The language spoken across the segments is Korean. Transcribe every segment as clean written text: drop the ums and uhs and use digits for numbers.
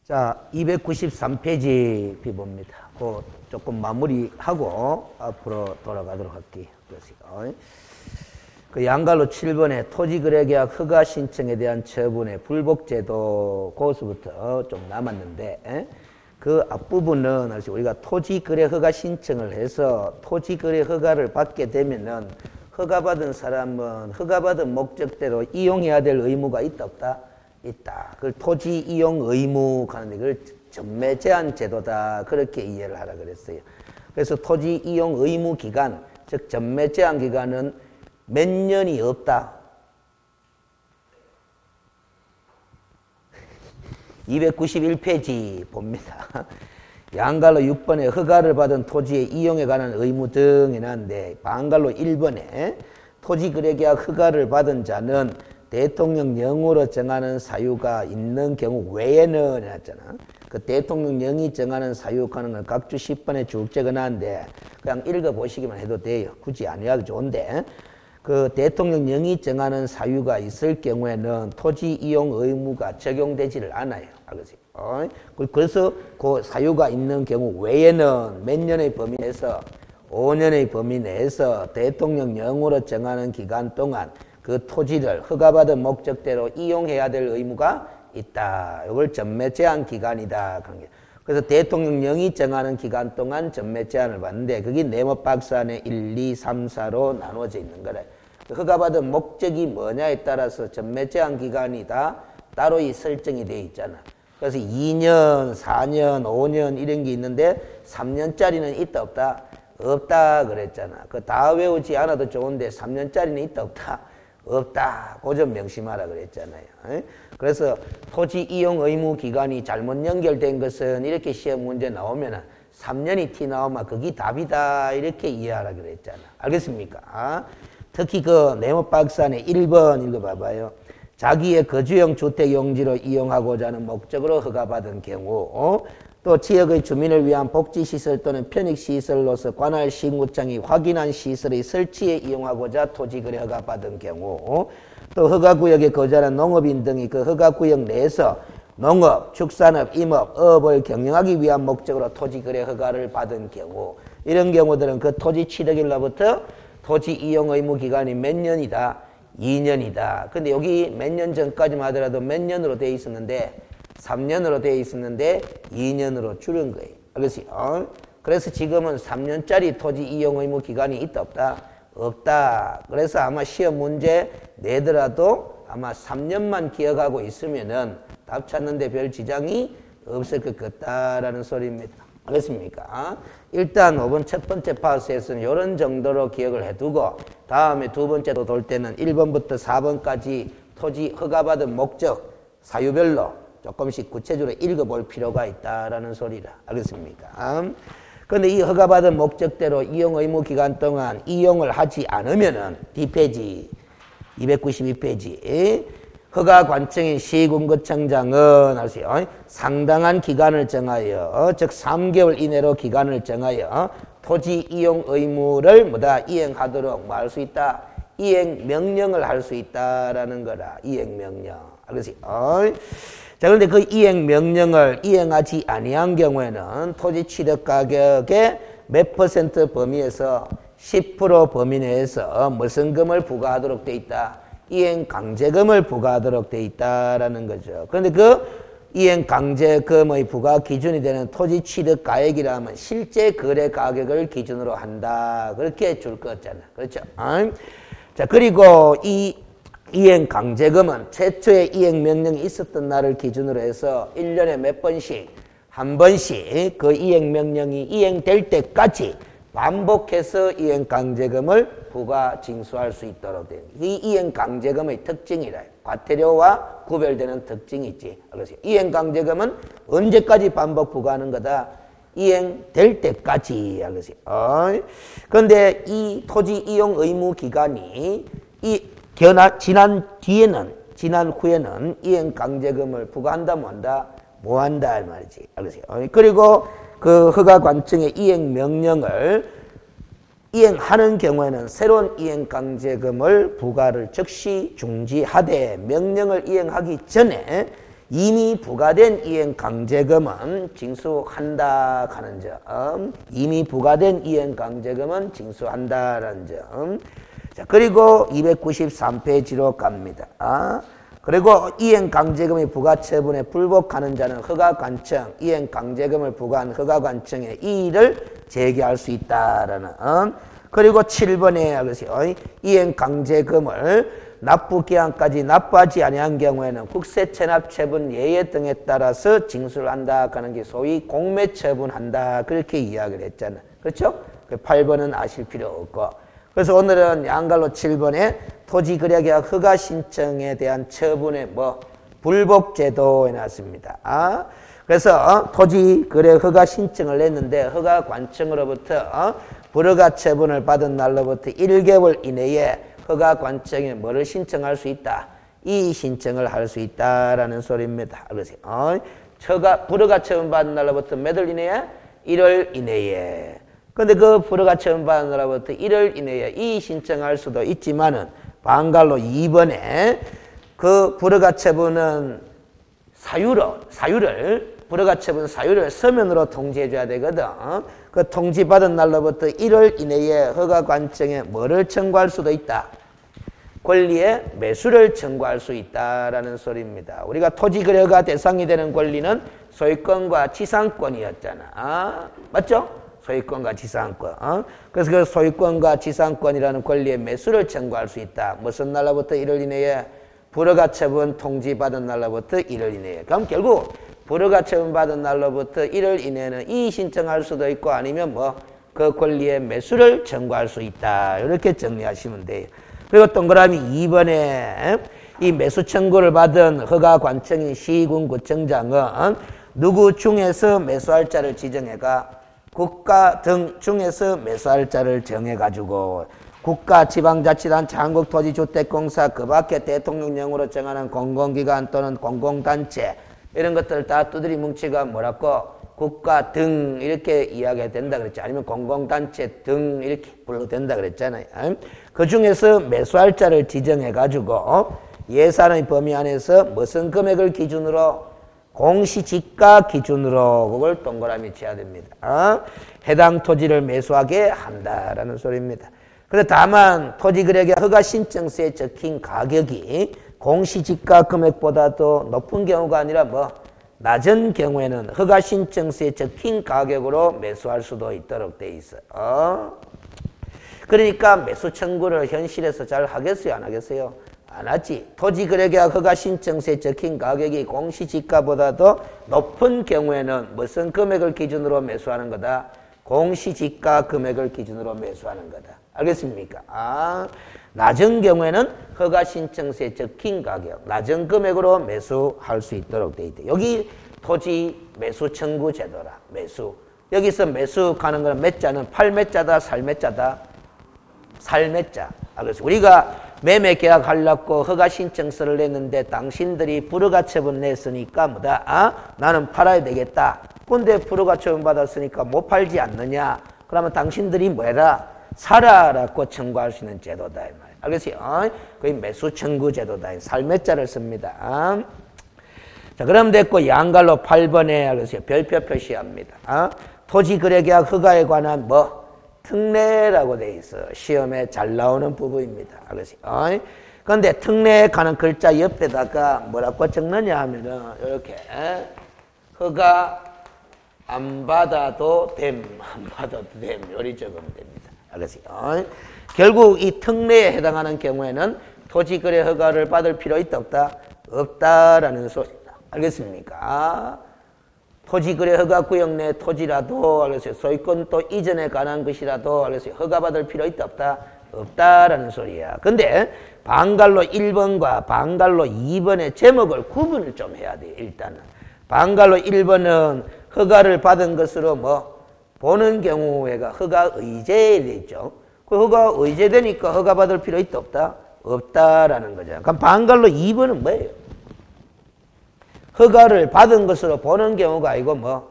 자, 293페이지 봅니다. 그 조금 마무리하고 앞으로 돌아가도록 할게요. 그 양갈로 7번에 토지거래계약 허가 신청에 대한 처분의 불복제도 고수부터 좀 남았는데 그 앞부분은 우리가 토지거래 허가 신청을 해서 토지거래 허가를 받게 되면은 허가받은 사람은 허가받은 목적대로 이용해야 될 의무가 있다 없다? 있다. 그걸 토지 이용 의무 하는데 그걸 전매 제한 제도다. 그렇게 이해를 하라 그랬어요. 그래서 토지 이용 의무 기간, 즉 전매 제한 기간은 몇 년이 없다. 291페이지 봅니다. 양갈로 6번에 허가를 받은 토지의 이용에 관한 의무 등이 나는데 방갈로 1번에 토지거래계약 허가를 받은 자는 대통령령으로 정하는 사유가 있는 경우 외에는 해놨잖아. 그 대통령령이 정하는 사유하는 건 각주 10번에 쭉 적어놨는데 그냥 읽어보시기만 해도 돼요. 굳이 안 해도 좋은데 그 대통령령이 정하는 사유가 있을 경우에는 토지 이용 의무가 적용되지를 않아요. 알겠어요? 그래서 그 사유가 있는 경우 외에는 몇 년의 범위 내에서 5년의 범위 내에서 대통령령으로 정하는 기간 동안 그 토지를 허가받은 목적대로 이용해야 될 의무가 있다. 이걸 전매 제한 기간이다. 그래서 대통령령이 정하는 기간 동안 전매 제한을 받는데 그게 네모 박스 안에 1, 2, 3, 4로 나누어져 있는 거래. 허가받은 목적이 뭐냐에 따라서 전매 제한 기간이 다 따로 설정이 되어 있잖아. 그래서 2년, 4년, 5년 이런 게 있는데 3년짜리는 있다 없다? 없다 그랬잖아. 그 다 외우지 않아도 좋은데 3년짜리는 있다 없다? 없다. 그 점 명심하라 그랬잖아요. 그래서 토지 이용 의무 기간이 잘못 연결된 것은 이렇게 시험 문제 나오면 3년이 티 나오면 그게 답이다. 이렇게 이해하라 그랬잖아. 알겠습니까? 특히 그 네모 박스 안에 1번 읽어봐봐요. 자기의 거주용 주택 용지로 이용하고자 하는 목적으로 허가받은 경우 또 지역의 주민을 위한 복지시설 또는 편익시설로서 관할 시군구청이 확인한 시설의 설치에 이용하고자 토지거래 허가받은 경우 또 허가구역에 거주하는 농업인 등이 그 허가구역 내에서 농업, 축산업, 임업, 업을 경영하기 위한 목적으로 토지거래 허가를 받은 경우 이런 경우들은 그 토지 취득일로부터 토지 이용 의무 기간이 몇 년이다? 2년이다. 근데 여기 몇 년 전까지만 하더라도 몇 년으로 되어 있었는데 3년으로 되어 있었는데 2년으로 줄은 거예요. 알겠어요? 그래서 지금은 3년짜리 토지 이용 의무 기간이 있다 없다? 없다. 그래서 아마 시험 문제 내더라도 아마 3년만 기억하고 있으면은 답 찾는데 별 지장이 없을 것 같다라는 소리입니다. 알겠습니까? 일단 5번 첫 번째 파스에서는 이런 정도로 기억을 해두고 다음에 두 번째로 돌 때는 1번부터 4번까지 토지 허가받은 목적 사유별로 조금씩 구체적으로 읽어볼 필요가 있다라는 소리라. 알겠습니까? 그런데 이 허가받은 목적대로 이용 의무 기간 동안 이용을 하지 않으면은 뒷페이지 292페이지 허가관청인 시군구청장은 아세요? 상당한 기간을 정하여 즉 3개월 이내로 기간을 정하여 토지 이용 의무를 이행하도록 뭐 할 수 있다? 이행 명령을 할 수 있다라는 거라. 이행 명령. 알겠어요? 자, 그런데 그 이행 명령을 이행하지 아니한 경우에는 토지 취득 가격의 몇 퍼센트 범위에서 10% 범위 내에서 무슨 금을 부과하도록 돼 있다? 이행 강제금을 부과하도록 돼 있다라는 거죠. 그런데 그 이행 강제금의 부과 기준이 되는 토지 취득 가액이라면 실제 거래 가격을 기준으로 한다. 그렇게 줄 거잖아. 그렇죠? 자, 그리고 이 이행 강제금은 최초의 이행 명령이 있었던 날을 기준으로 해서 1년에 몇 번씩 한 번씩 그 이행 명령이 이행될 때까지 반복해서 이행 강제금을 부과 징수할 수 있도록 돼요. 이 이행 강제금의 특징이라. 과태료와 구별되는 특징이 있지. 그래서 이행 강제금은 언제까지 반복 부과하는 거다? 이행될 때까지. 그런데 이 토지 이용 의무 기간이 지난 후에는 이행 강제금을 부과한다 뭐한다? 뭐한다 이 말이지. 그리고 그 허가관청의 이행 명령을 이행하는 경우에는 새로운 이행 강제금을 부과를 즉시 중지하되 명령을 이행하기 전에 이미 부과된 이행 강제금은 징수한다 하는 점. 이미 부과된 이행 강제금은 징수한다라는 점. 자, 그리고 293페이지로 갑니다. 그리고 이행 강제금의 부과 처분에 불복하는 자는 허가관청, 이행 강제금을 부과한 허가관청에 이의를 제기할 수 있다라는. 그리고 7번에 그것이 이행 강제금을 납부기한까지 납부하지 아니한 경우에는 국세체납처분 예외 등에 따라서 징수를 한다 하는 게 소위 공매처분한다 그렇게 이야기를 했잖아. 그렇죠? 8번은 아실 필요 없고. 그래서 오늘은 양갈로 7번에 토지거래계약 허가 신청에 대한 처분의 불복제도 해놨습니다. 그래서 토지거래 허가 신청을 냈는데 허가관청으로부터 불허가 처분을 받은 날로부터 1개월 이내에 허가관청에 뭐를 신청할 수 있다? 이의 신청을 할 수 있다라는 소리입니다. 그래서 불허가 처분 받은 날로부터 몇 월 이내에? 1월 이내에. 근데 그 불허가 처분 받은 날로부터 1월 이내에 이의 신청할 수도 있지만은 방갈로 2번에 그 불허가 처분은 불허가 처분 사유를 서면으로 통지해 줘야 되거든. 그 통지받은 날로부터 1월 이내에 허가관청에 뭐를 청구할 수도 있다? 권리의 매수를 청구할 수 있다라는 소리입니다. 우리가 토지거래가 대상이 되는 권리는 소유권과 지상권이었잖아. 맞죠? 소유권과 지상권. 그래서 그 소유권과 지상권이라는 권리의 매수를 청구할 수 있다. 무슨 날로부터 1월 이내에? 불허가 처분 통지받은 날로부터 1월 이내에. 그럼 결국 불허가 처분받은 날로부터 1월 이내에는 이의 신청할 수도 있고 아니면 그 권리의 매수를 청구할 수 있다. 이렇게 정리하시면 돼요. 그리고 동그라미 2번에 이 매수 청구를 받은 허가관청인 시군구청장은 누구 중에서 매수할 자를 지정해가 국가 등 중에서 매수할 자를 정해가지고 국가, 지방자치단체, 한국토지주택공사 그 밖에 대통령령으로 정하는 공공기관 또는 공공단체 이런 것들을 다 두드리 뭉치가 뭐라고? 국가 등 이렇게 이야기가 된다 그랬죠. 아니면 공공단체 등 이렇게 불러도 된다 그랬잖아요. 그 중에서 매수할 자를 지정해가지고 예산의 범위 안에서 무슨 금액을 기준으로? 공시지가 기준으로 그걸 동그라미 쳐야 됩니다. 해당 토지를 매수하게 한다라는 소리입니다. 그런데 다만 토지거래계약 허가신청서에 적힌 가격이 공시지가 금액보다도 높은 경우가 아니라 낮은 경우에는 허가신청서에 적힌 가격으로 매수할 수도 있도록 돼 있어요. 그러니까 매수 청구를 현실에서 잘 하겠어요? 안 하겠어요? 안 하지. 토지거래계약 허가신청서에 적힌 가격이 공시지가보다도 높은 경우에는 무슨 금액을 기준으로 매수하는 거다? 공시지가 금액을 기준으로 매수하는 거다. 알겠습니까? 낮은 경우에는 허가신청서에 적힌 가격, 낮은 금액으로 매수할 수 있도록 돼 있대. 여기 토지 매수 청구 제도라. 매수. 여기서 매수하는 거는 몇 자는 팔 몇 자다, 살 몇 자다? 살 몇 자. 그래서 우리가 매매 계약하려고 허가신청서를 냈는데 당신들이 불허가 처분 냈으니까 나는 팔아야 되겠다. 근데 불허가 처분 받았으니까 못 팔지 않느냐? 그러면 당신들이 뭐해라? 사라라고 청구할 수 있는 제도다. 이 말. 알겠어요? 그게 매수 청구 제도다. 살 몇 자를 씁니다. 자, 그럼 됐고 양갈로 8번에 알겠어요? 별표 표시합니다. 토지거래계약 허가에 관한 특례라고 돼 있어. 시험에 잘 나오는 부분입니다. 알겠어요? 그런데 특례에 관한 글자 옆에다가 뭐라고 적느냐 하면은 이렇게 허가 안 받아도 됨, 안 받아도 됨. 요리 적으면 됩니다. 알겠어요? 결국 이 특례에 해당하는 경우에는 토지거래 허가를 받을 필요 있다 없다? 없다라는 소리입니다. 알겠습니까? 토지거래 허가구역 내 토지라도 알겠어요? 소유권 또 이전에 관한 것이라도 알겠어요? 허가받을 필요 있다 없다? 없다라는 소리야. 근데 방갈로 1번과 방갈로 2번의 제목을 구분을 좀 해야 돼요. 일단은 방갈로 1번은 허가를 받은 것으로 보는 경우에가 허가 의제에 있죠. 그 허가 의제되니까 허가받을 필요 있다 없다? 없다라는 거죠. 그럼 방갈로 2번은 뭐예요? 허가를 받은 것으로 보는 경우가 아니고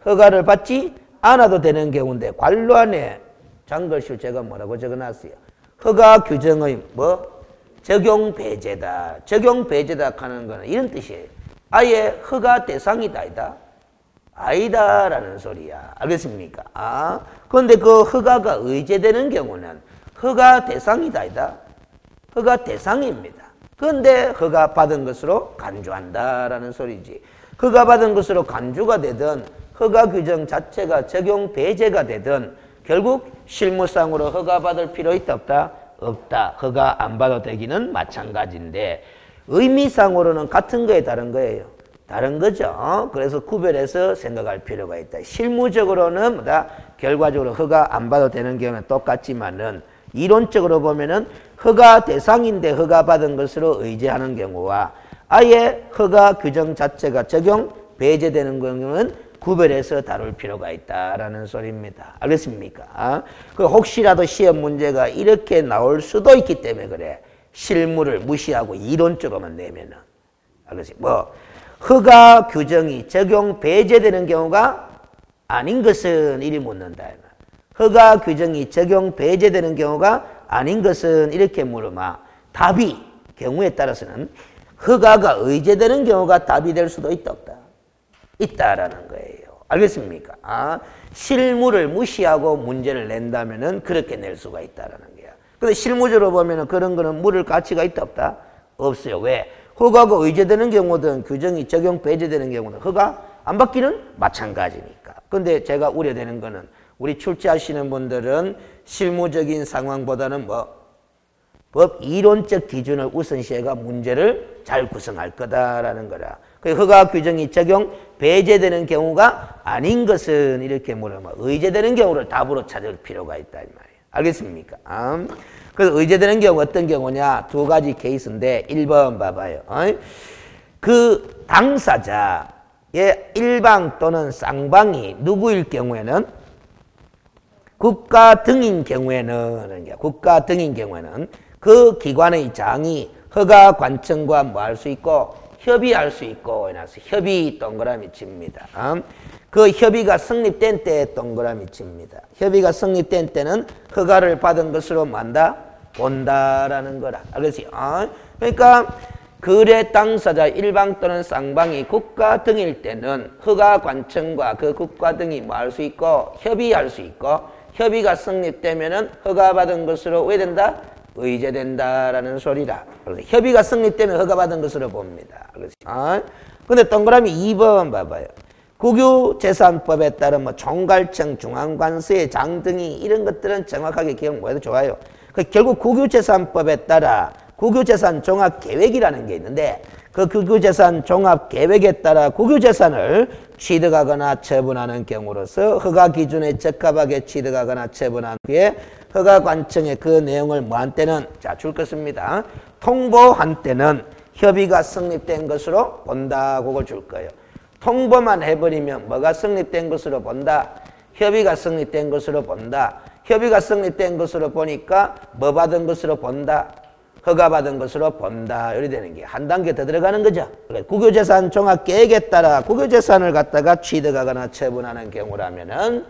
허가를 받지 않아도 되는 경우인데 관료안에 장글실 제가 뭐라고 적어놨어요? 허가 규정의 적용 배제다. 적용 배제다 하는 거는 이런 뜻이에요. 아예 허가 대상이다 아니다? 아니다라는 소리야. 알겠습니까? 그런데 그 허가가 의제되는 경우는 허가 대상이다 아니다? 허가 대상입니다. 그런데 허가 받은 것으로 간주한다라는 소리지. 허가 받은 것으로 간주가 되든 허가 규정 자체가 적용 배제가 되든 결국 실무상으로 허가 받을 필요 있다 없다? 없다. 허가 안 받아도 되기는 마찬가지인데 의미상으로는 같은 거에 다른 거예요. 다른 거죠. 그래서 구별해서 생각할 필요가 있다. 실무적으로는 뭐다? 결과적으로 허가 안 받아도 되는 경우는 똑같지만은 이론적으로 보면은 허가 대상인데 허가 받은 것으로 의제하는 경우와 아예 허가 규정 자체가 적용 배제되는 경우는 구별해서 다룰 필요가 있다라는 소리입니다. 알겠습니까? 그 혹시라도 시험 문제가 이렇게 나올 수도 있기 때문에 그래. 실무를 무시하고 이론적으로만 내면은. 알겠지? 뭐 허가 규정이 적용 배제되는 경우가 아닌 것은 이리 묻는다. 허가 규정이 적용 배제되는 경우가 아닌 것은 이렇게 물으면 답이 경우에 따라서는 허가가 의제되는 경우가 답이 될 수도 있다 없다? 있다라는 거예요. 알겠습니까? 실무를 무시하고 문제를 낸다면은 그렇게 낼 수가 있다라는 거야. 근데 실무적으로 보면은 그런 거는 물을 가치가 있다 없다? 없어요. 왜? 허가가 의제되는 경우든 규정이 적용 배제되는 경우는 허가 안 받기는 마찬가지니까. 근데 제가 우려되는 거는 우리 출제하시는 분들은 실무적인 상황보다는 법 이론적 기준을 우선시해가 문제를 잘 구성할 거다라는 거라. 허가 규정이 적용 배제되는 경우가 아닌 것은 이렇게 물으면 의제되는 경우를 답으로 찾을 필요가 있다 이 말이에요. 알겠습니까? 그래서 의제되는 경우 어떤 경우냐? 두 가지 케이스인데 1번 봐봐요. 그 당사자의 일방 또는 쌍방이 누구일 경우에는 국가 등인 경우에는 국가 등인 경우에는 그 기관의 장이 허가 관청과 뭐 할 수 있고 협의할 수 있고 해서 협의 동그라미 칩니다. 그 협의가 성립된 때에 동그라미 칩니다. 협의가 성립된 때는 허가를 받은 것으로 만다 본다라는 거라. 알겠어요? 그러니까 거래 당사자 일방 또는 쌍방이 국가 등일 때는 허가 관청과 그 국가 등이 뭐 할 수 있고 협의할 수 있고 협의가 성립되면은 허가 받은 것으로 왜 된다? 의제된다라는 소리라. 그래서 협의가 성립되면 허가받은 것으로 봅니다. 근데 동그라미 2번 봐봐요. 국유재산법에 따른 뭐 총괄청, 중앙관세의 장 등이 이런 것들은 정확하게 기억 못해도 좋아요. 결국 국유재산법에 따라 국유재산 종합계획이라는 게 있는데 그 국유재산 종합계획에 따라 국유재산을 취득하거나 처분하는 경우로서 허가 기준에 적합하게 취득하거나 처분한 후에 허가관청에 그 내용을 뭐한 때는 자 줄 것입니다. 통보한 때는 협의가 성립된 것으로 본다. 그걸 줄 거예요. 통보만 해버리면 뭐가 성립된 것으로 본다? 협의가 성립된 것으로 본다. 협의가 성립된 것으로 보니까 뭐 받은 것으로 본다? 허가받은 것으로 본다. 이렇게 되는 게 한 단계 더 들어가는 거죠. 국유재산 종합계획에 따라 국유재산을 갖다가 취득하거나 처분하는 경우라면은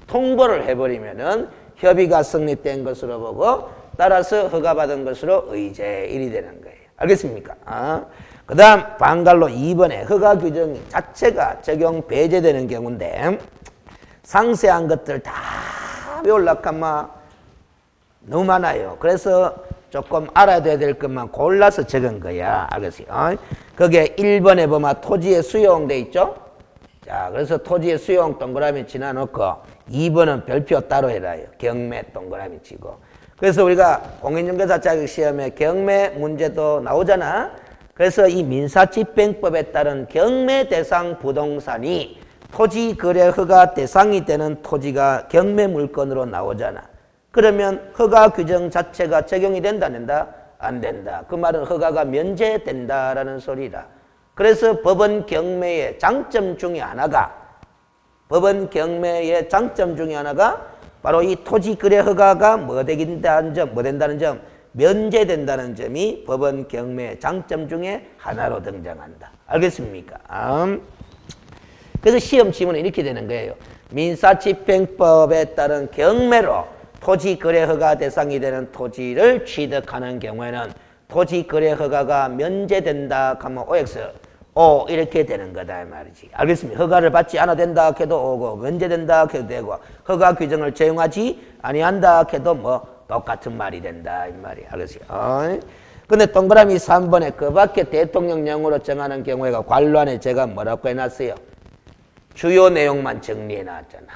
통보를 해버리면은 협의가 성립된 것으로 보고 따라서 허가받은 것으로 의제 일이 되는 거예요. 알겠습니까? 그 다음 방갈로 2번에 허가 규정 자체가 적용 배제되는 경우인데 상세한 것들 다 배우려고 하면 너무 많아요. 그래서 조금 알아야 될 것만 골라서 적은 거야. 알겠어요? 거기에 1번에 보면 토지의 수용 돼 있죠? 자, 그래서 토지의 수용 동그라미 지나놓고 2번은 별표 따로 해라요. 경매 동그라미 치고. 그래서 우리가 공인중개사 자격시험에 경매 문제도 나오잖아. 그래서 이 민사집행법에 따른 경매 대상 부동산이 토지 거래 허가 대상이 되는 토지가 경매 물건으로 나오잖아. 그러면 허가 규정 자체가 적용이 된다, 안 된다? 안 된다. 그 말은 허가가 면제된다라는 소리라. 그래서 법원 경매의 장점 중에 하나가 바로 이 토지 거래 허가가 뭐 된다는 점, 면제된다는 점이 법원 경매의 장점 중에 하나로 등장한다. 알겠습니까? 그래서 시험 지문은 이렇게 되는 거예요. 민사집행법에 따른 경매로 토지 거래 허가 대상이 되는 토지를 취득하는 경우에는 토지 거래 허가가 면제된다 하면 OX 이렇게 되는 거다 이 말이지. 알겠습니까? 허가를 받지 않아 된다 해도 오고 면제 된다 해도 되고 허가 규정을 적용하지 아니한다 해도 뭐 똑같은 말이 된다 이 말이야. 알겠어요? 근데 동그라미 3번에 그 밖에 대통령령으로 정하는 경우에가 관로안에 제가 뭐라고 해놨어요? 주요 내용만 정리해 놨잖아.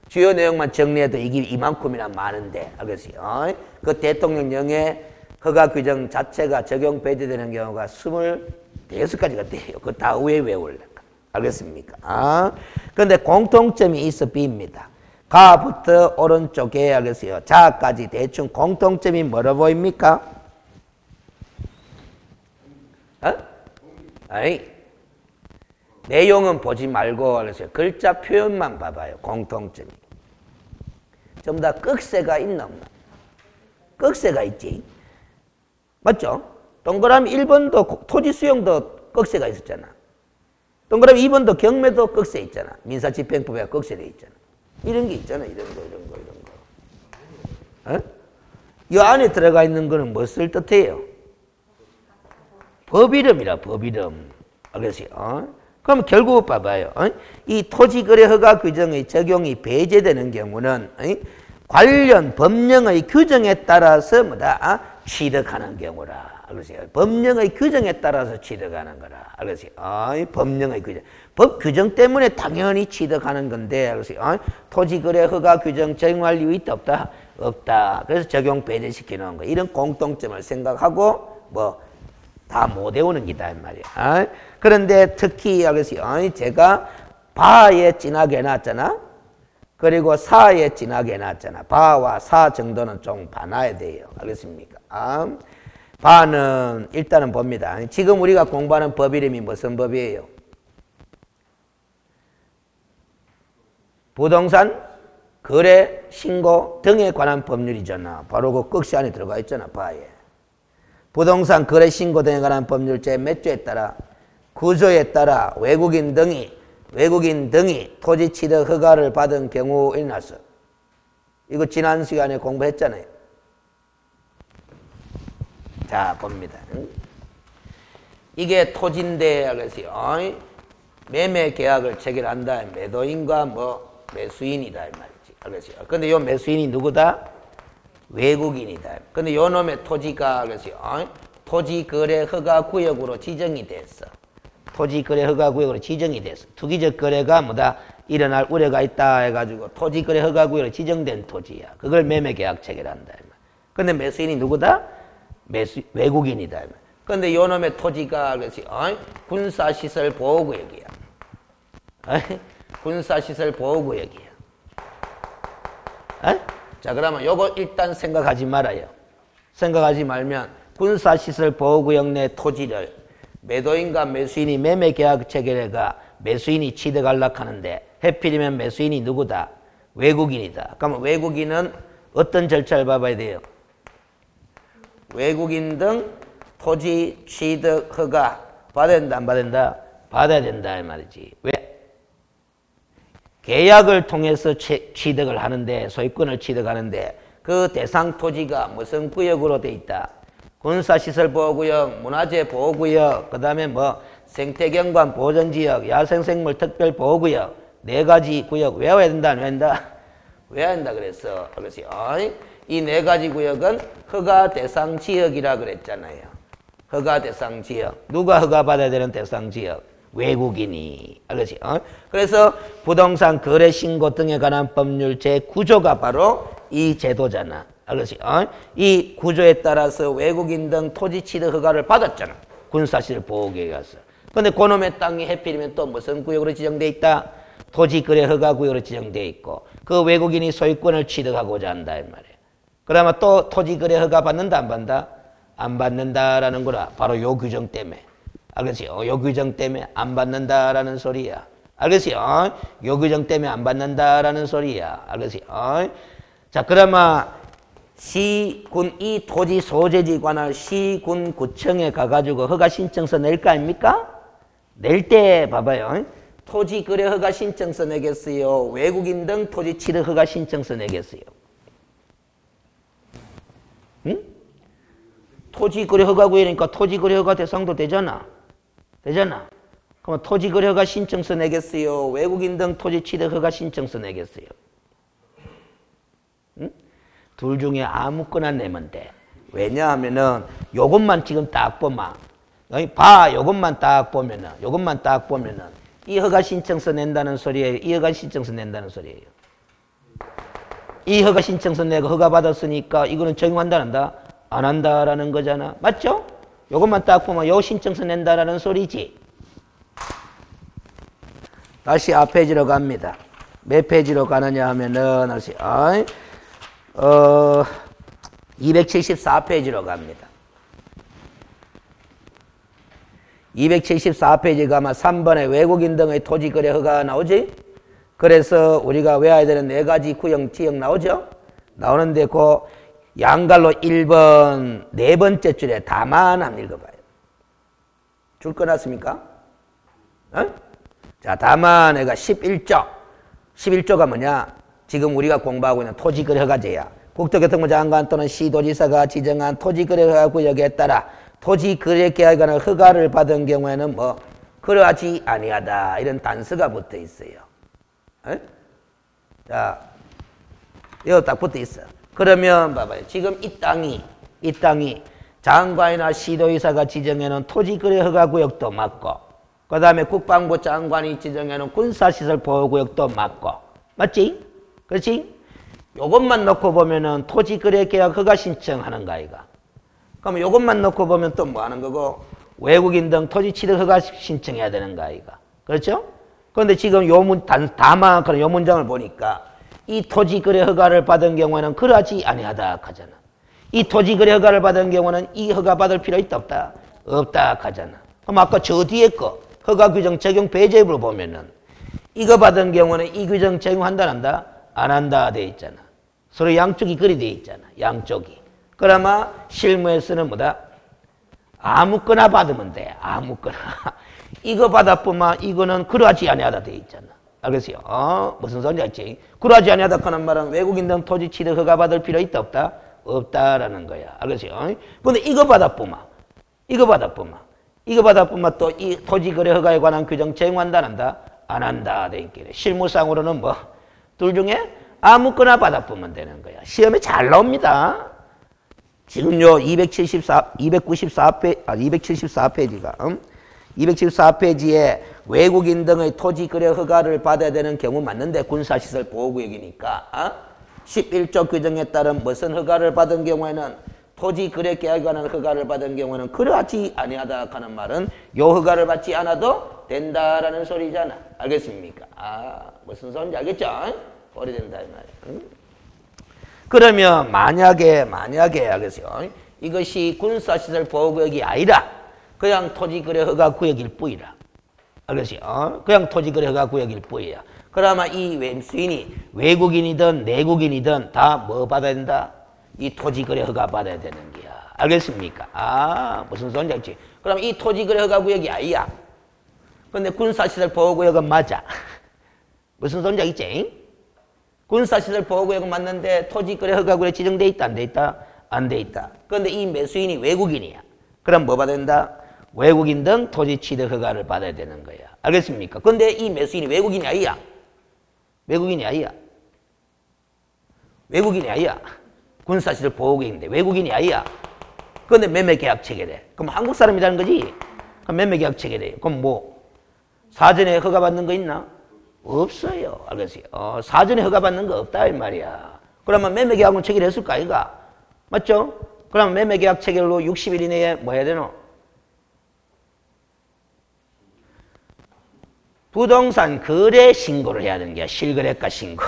주요 내용만 정리해도 이게 이만큼이나 많은데. 알겠어요? 그 대통령령에 허가 규정 자체가 적용 배제되는 경우가 26가지가 돼요. 그거 다 외우려고. 알겠습니까? 그런데 공통점이 있어 B입니다. 가부터 오른쪽에 알겠어요. 자까지 대충 공통점이 뭐라 보입니까? 아니, 내용은 보지 말고 알겠어요. 글자 표현만 봐봐요. 공통점이. 전부 다 꺽쇠가 있나 없나? 꺽쇠가 있지. 맞죠? 동그라미 1번도 토지 수용도 꺽쇠가 있었잖아. 동그라미 2번도 경매도 꺽쇠 있잖아. 민사집행법에 꺽쇠돼 있잖아. 이런 게 있잖아. 이런 거. 이 안에 들어가 있는 거는 무엇을 뜻해요? 법이름이라 법이름. 알겠어요? 그럼 결국 봐봐요. 이 토지거래 허가 규정의 적용이 배제되는 경우는 관련 법령의 규정에 따라서 뭐다? 취득하는 경우라. 알겠어요? 법령의 규정에 따라서 취득하는 거라. 알겠어요? 법령의 규정. 법 규정 때문에 당연히 취득하는 건데, 알겠어요? 토지거래 허가 규정 적용할 이유 있다 없다? 없다. 그래서 적용 배제시키는 거. 이런 공통점을 생각하고 뭐 다 못 외우는 기다 이 말이야. 그런데 특히 알겠어요? 제가 바에 진하게 해놨잖아. 그리고 사에 진하게 해놨잖아. 바와 사 정도는 좀 봐놔야 돼요. 알겠습니까? 바는 일단은 봅니다. 지금 우리가 공부하는 법 이름이 무슨 법이에요? 부동산 거래 신고 등에 관한 법률이잖아. 바로 그 꺽쇠 안에 들어가 있잖아. 바에. 부동산 거래 신고 등에 관한 법률 제 몇 조에 따라 구조에 따라 외국인 등이 토지 취득 허가를 받은 경우에 나서 이거 지난 시간에 공부했잖아요. 자 봅니다. 이게 토지인데 알겠어요? 매매 계약을 체결한다. 매도인과 뭐 매수인이다 이 말이지. 알겠어요? 근데 요 매수인이 누구다? 외국인이다. 근데 요 놈의 토지가 알겠어요? 토지거래 허가구역으로 지정이 됐어. 토지거래 허가구역으로 지정이 됐어. 투기적 거래가 뭐다? 일어날 우려가 있다 해가지고 토지거래 허가구역으로 지정된 토지야. 그걸 매매계약 체결한다. 근데 매수인이 누구다? 외국인이다. 근데 요 놈의 토지가 알겠어요? 군사시설 보호구역이야. 군사시설 보호구역이야. 자 그러면 요거 일단 생각하지 말아요. 생각하지 말면 군사시설 보호구역 내 토지를 매도인과 매수인이 매매계약 체결해가 매수인이 취득하려고 하는데 해필이면 매수인이 누구다? 외국인이다. 그러면 외국인은 어떤 절차를 밟아야 돼요? 외국인 등 토지 취득 허가 받아야 된다 안 받아야 된다? 받아야 된다 이 말이지. 왜? 계약을 통해서 취득을 하는데 소유권을 취득하는데 그 대상 토지가 무슨 구역으로 돼 있다? 군사시설보호구역, 문화재보호구역, 그 다음에 뭐 생태경관 보전지역, 야생생물 특별보호구역 4가지 구역 외워야 된다 안 외운다? 외워야 된다 그랬어. 그래서 이 4가지 구역은 허가 대상 지역이라 그랬잖아요. 허가 대상 지역. 누가 허가 받아야 되는 대상 지역? 외국인이. 알겠지? 그래서 부동산 거래 신고 등에 관한 법률 제9조가 바로 이 제도잖아. 알겠지? 이 구조에 따라서 외국인 등 토지 취득 허가를 받았잖아. 군사시설 보호구역에 가서. 근데 그놈의 땅이 해필이면 또 무슨 구역으로 지정돼 있다? 토지 거래 허가 구역으로 지정돼 있고 그 외국인이 소유권을 취득하고자 한다 이 말이야. 그러면 또 토지 거래 허가 받는다 안 받는다? 안 받는다라는 거라. 바로 요 규정 때문에. 알겠어요? 요 규정 때문에 안 받는다라는 소리야. 알겠어요? 요 규정 때문에 안 받는다라는 소리야. 알겠어요? 자, 그러면 시군 이 토지 소재지 관할 시군 구청에 가가지고 허가 신청서 낼 거 아닙니까? 낼 때 봐봐요. 토지 거래 허가 신청서 내겠어요? 외국인 등 토지 취득 허가 신청서 내겠어요? 응? 토지 거래 허가 구역이니까 토지 거래 허가 대상도 되잖아. 되잖아. 그럼 토지 거래 허가 신청서 내겠어요? 외국인 등 토지 취득 허가 신청서 내겠어요? 응? 둘 중에 아무거나 내면 돼. 왜냐하면은 요것만 지금 딱 보면 요것만 딱 보면은 이 허가 신청서 낸다는 소리예요. 이 허가 신청서 낸다는 소리예요. 이 허가 신청서 내가 허가 받았으니까 이거는 적용한다는다? 안 한다라는 거잖아. 맞죠? 요것만 딱 보면 요 신청서 낸다라는 소리지. 다시 앞 페이지로 갑니다. 몇 페이지로 가느냐 하면은 다시 274페이지로 갑니다. 274페이지 가면 3번에 외국인 등의 토지 거래 허가가 나오지? 그래서 우리가 외워야 되는 네 가지 구형, 지형 나오죠? 나오는데 그 양갈로 1번 네 번째 줄에 다만 한번 읽어봐요. 줄 꺼놨습니까? 어? 자, 다만 애가 11조. 11조가 뭐냐? 지금 우리가 공부하고 있는 토지거래 허가제야. 국토교통부 장관 또는 시도지사가 지정한 토지거래 허가 구역에 따라 토지거래 계약에 관한 허가를 받은 경우에는 뭐 그러하지 아니하다 이런 단서가 붙어 있어요. 에? 자, 여기 딱 붙어 있어. 그러면 봐봐요. 지금 이 땅이 장관이나 시도지사가 지정해놓은 토지거래 허가 구역도 맞고 그 다음에 국방부 장관이 지정해놓은 군사시설 보호구역도 맞고 맞지? 그렇지? 요것만 놓고 보면은 토지거래계약 허가 신청하는 거 아이가. 그럼 요것만 놓고 보면 또 뭐 하는 거고 외국인 등 토지 취득 허가 신청해야 되는 거 아이가. 그렇죠? 그런데 지금 다만 그런 요 문장을 보니까 이 토지거래 허가를 받은 경우에는 그러하지 아니하다 하잖아. 이 토지거래 허가를 받은 경우는 이 허가 받을 필요 있다 없다? 없다 하잖아. 그럼 아까 저 뒤에 거 허가 규정 적용 배제입을 보면은 이거 받은 경우는 이 규정 적용한다 안 한다 돼 있잖아. 서로 양쪽이 그리 돼 있잖아. 양쪽이. 그러면 실무에서는 뭐다? 아무거나 받으면 돼. 아무거나. 이거 받아보면 이거는 그러하지 아니하다 돼 있잖아. 알겠어요? 무슨 소리인지 알지? 그러하지 아니하다 하는 말은 외국인 등 토지 취득 허가 받을 필요 있다 없다? 없다라는 거야. 알겠어요? 근데 이거 받아보면 또 이 토지거래 허가에 관한 규정 적용한다 안 한다? 안 한다 돼 있기는. 실무상으로는 뭐 둘 중에 아무거나 받아보면 되는 거야. 시험에 잘 나옵니다. 지금 요 274페이지가 274페이지에 외국인 등의 토지거래 허가를 받아야 되는 경우 맞는데 군사시설 보호구역이니까 11조 규정에 따른 무슨 허가를 받은 경우에는 토지거래 계약에 관한 허가를 받은 경우는 그러하지 아니하다 하는 말은 요 허가를 받지 않아도 된다라는 소리잖아. 알겠습니까? 무슨 소리인지 알겠죠? 오래된다 이 말이야. 그러면 만약에 알겠어요? 이것이 군사시설 보호구역이 아니라 그냥 토지거래 허가 구역일 뿐이라. 알겠어요? 그냥 토지거래 허가 구역일 뿐이야. 그러면 이 수인이 외국인이든 내국인이든 다 뭐 받아야 된다? 이 토지거래 허가 받아야 되는 거야. 알겠습니까? 무슨 소리인지 알지? 그럼 이 토지거래 허가 구역이 아니야. 근데 군사시설 보호구역은 맞아. 무슨 소리인지 알겠지? 군사시설 보호구역은 맞는데 토지거래 허가 구역에 지정돼 있다? 안 돼 있다? 안 돼 있다. 그런데 이 매수인이 외국인이야. 그럼 뭐 받아야 된다? 외국인 등 토지 취득 허가를 받아야 되는 거야. 알겠습니까? 근데 이 매수인이 외국인이 아니야. 외국인이 아니야. 군사시설 보호구역인데 외국인이 아니야. 그런데 매매계약 체결해. 그럼 한국 사람이라는 거지? 그럼 매매계약 체결해. 그럼 뭐 사전에 허가받는 거 있나? 없어요. 알겠어요? 사전에 허가받는 거 없다 이 말이야. 그러면 매매계약은 체결했을까 아이가? 맞죠? 그럼 매매계약 체결로 60일 이내에 뭐 해야 되노? 부동산 거래 신고를 해야 되는 게 실거래가 신고.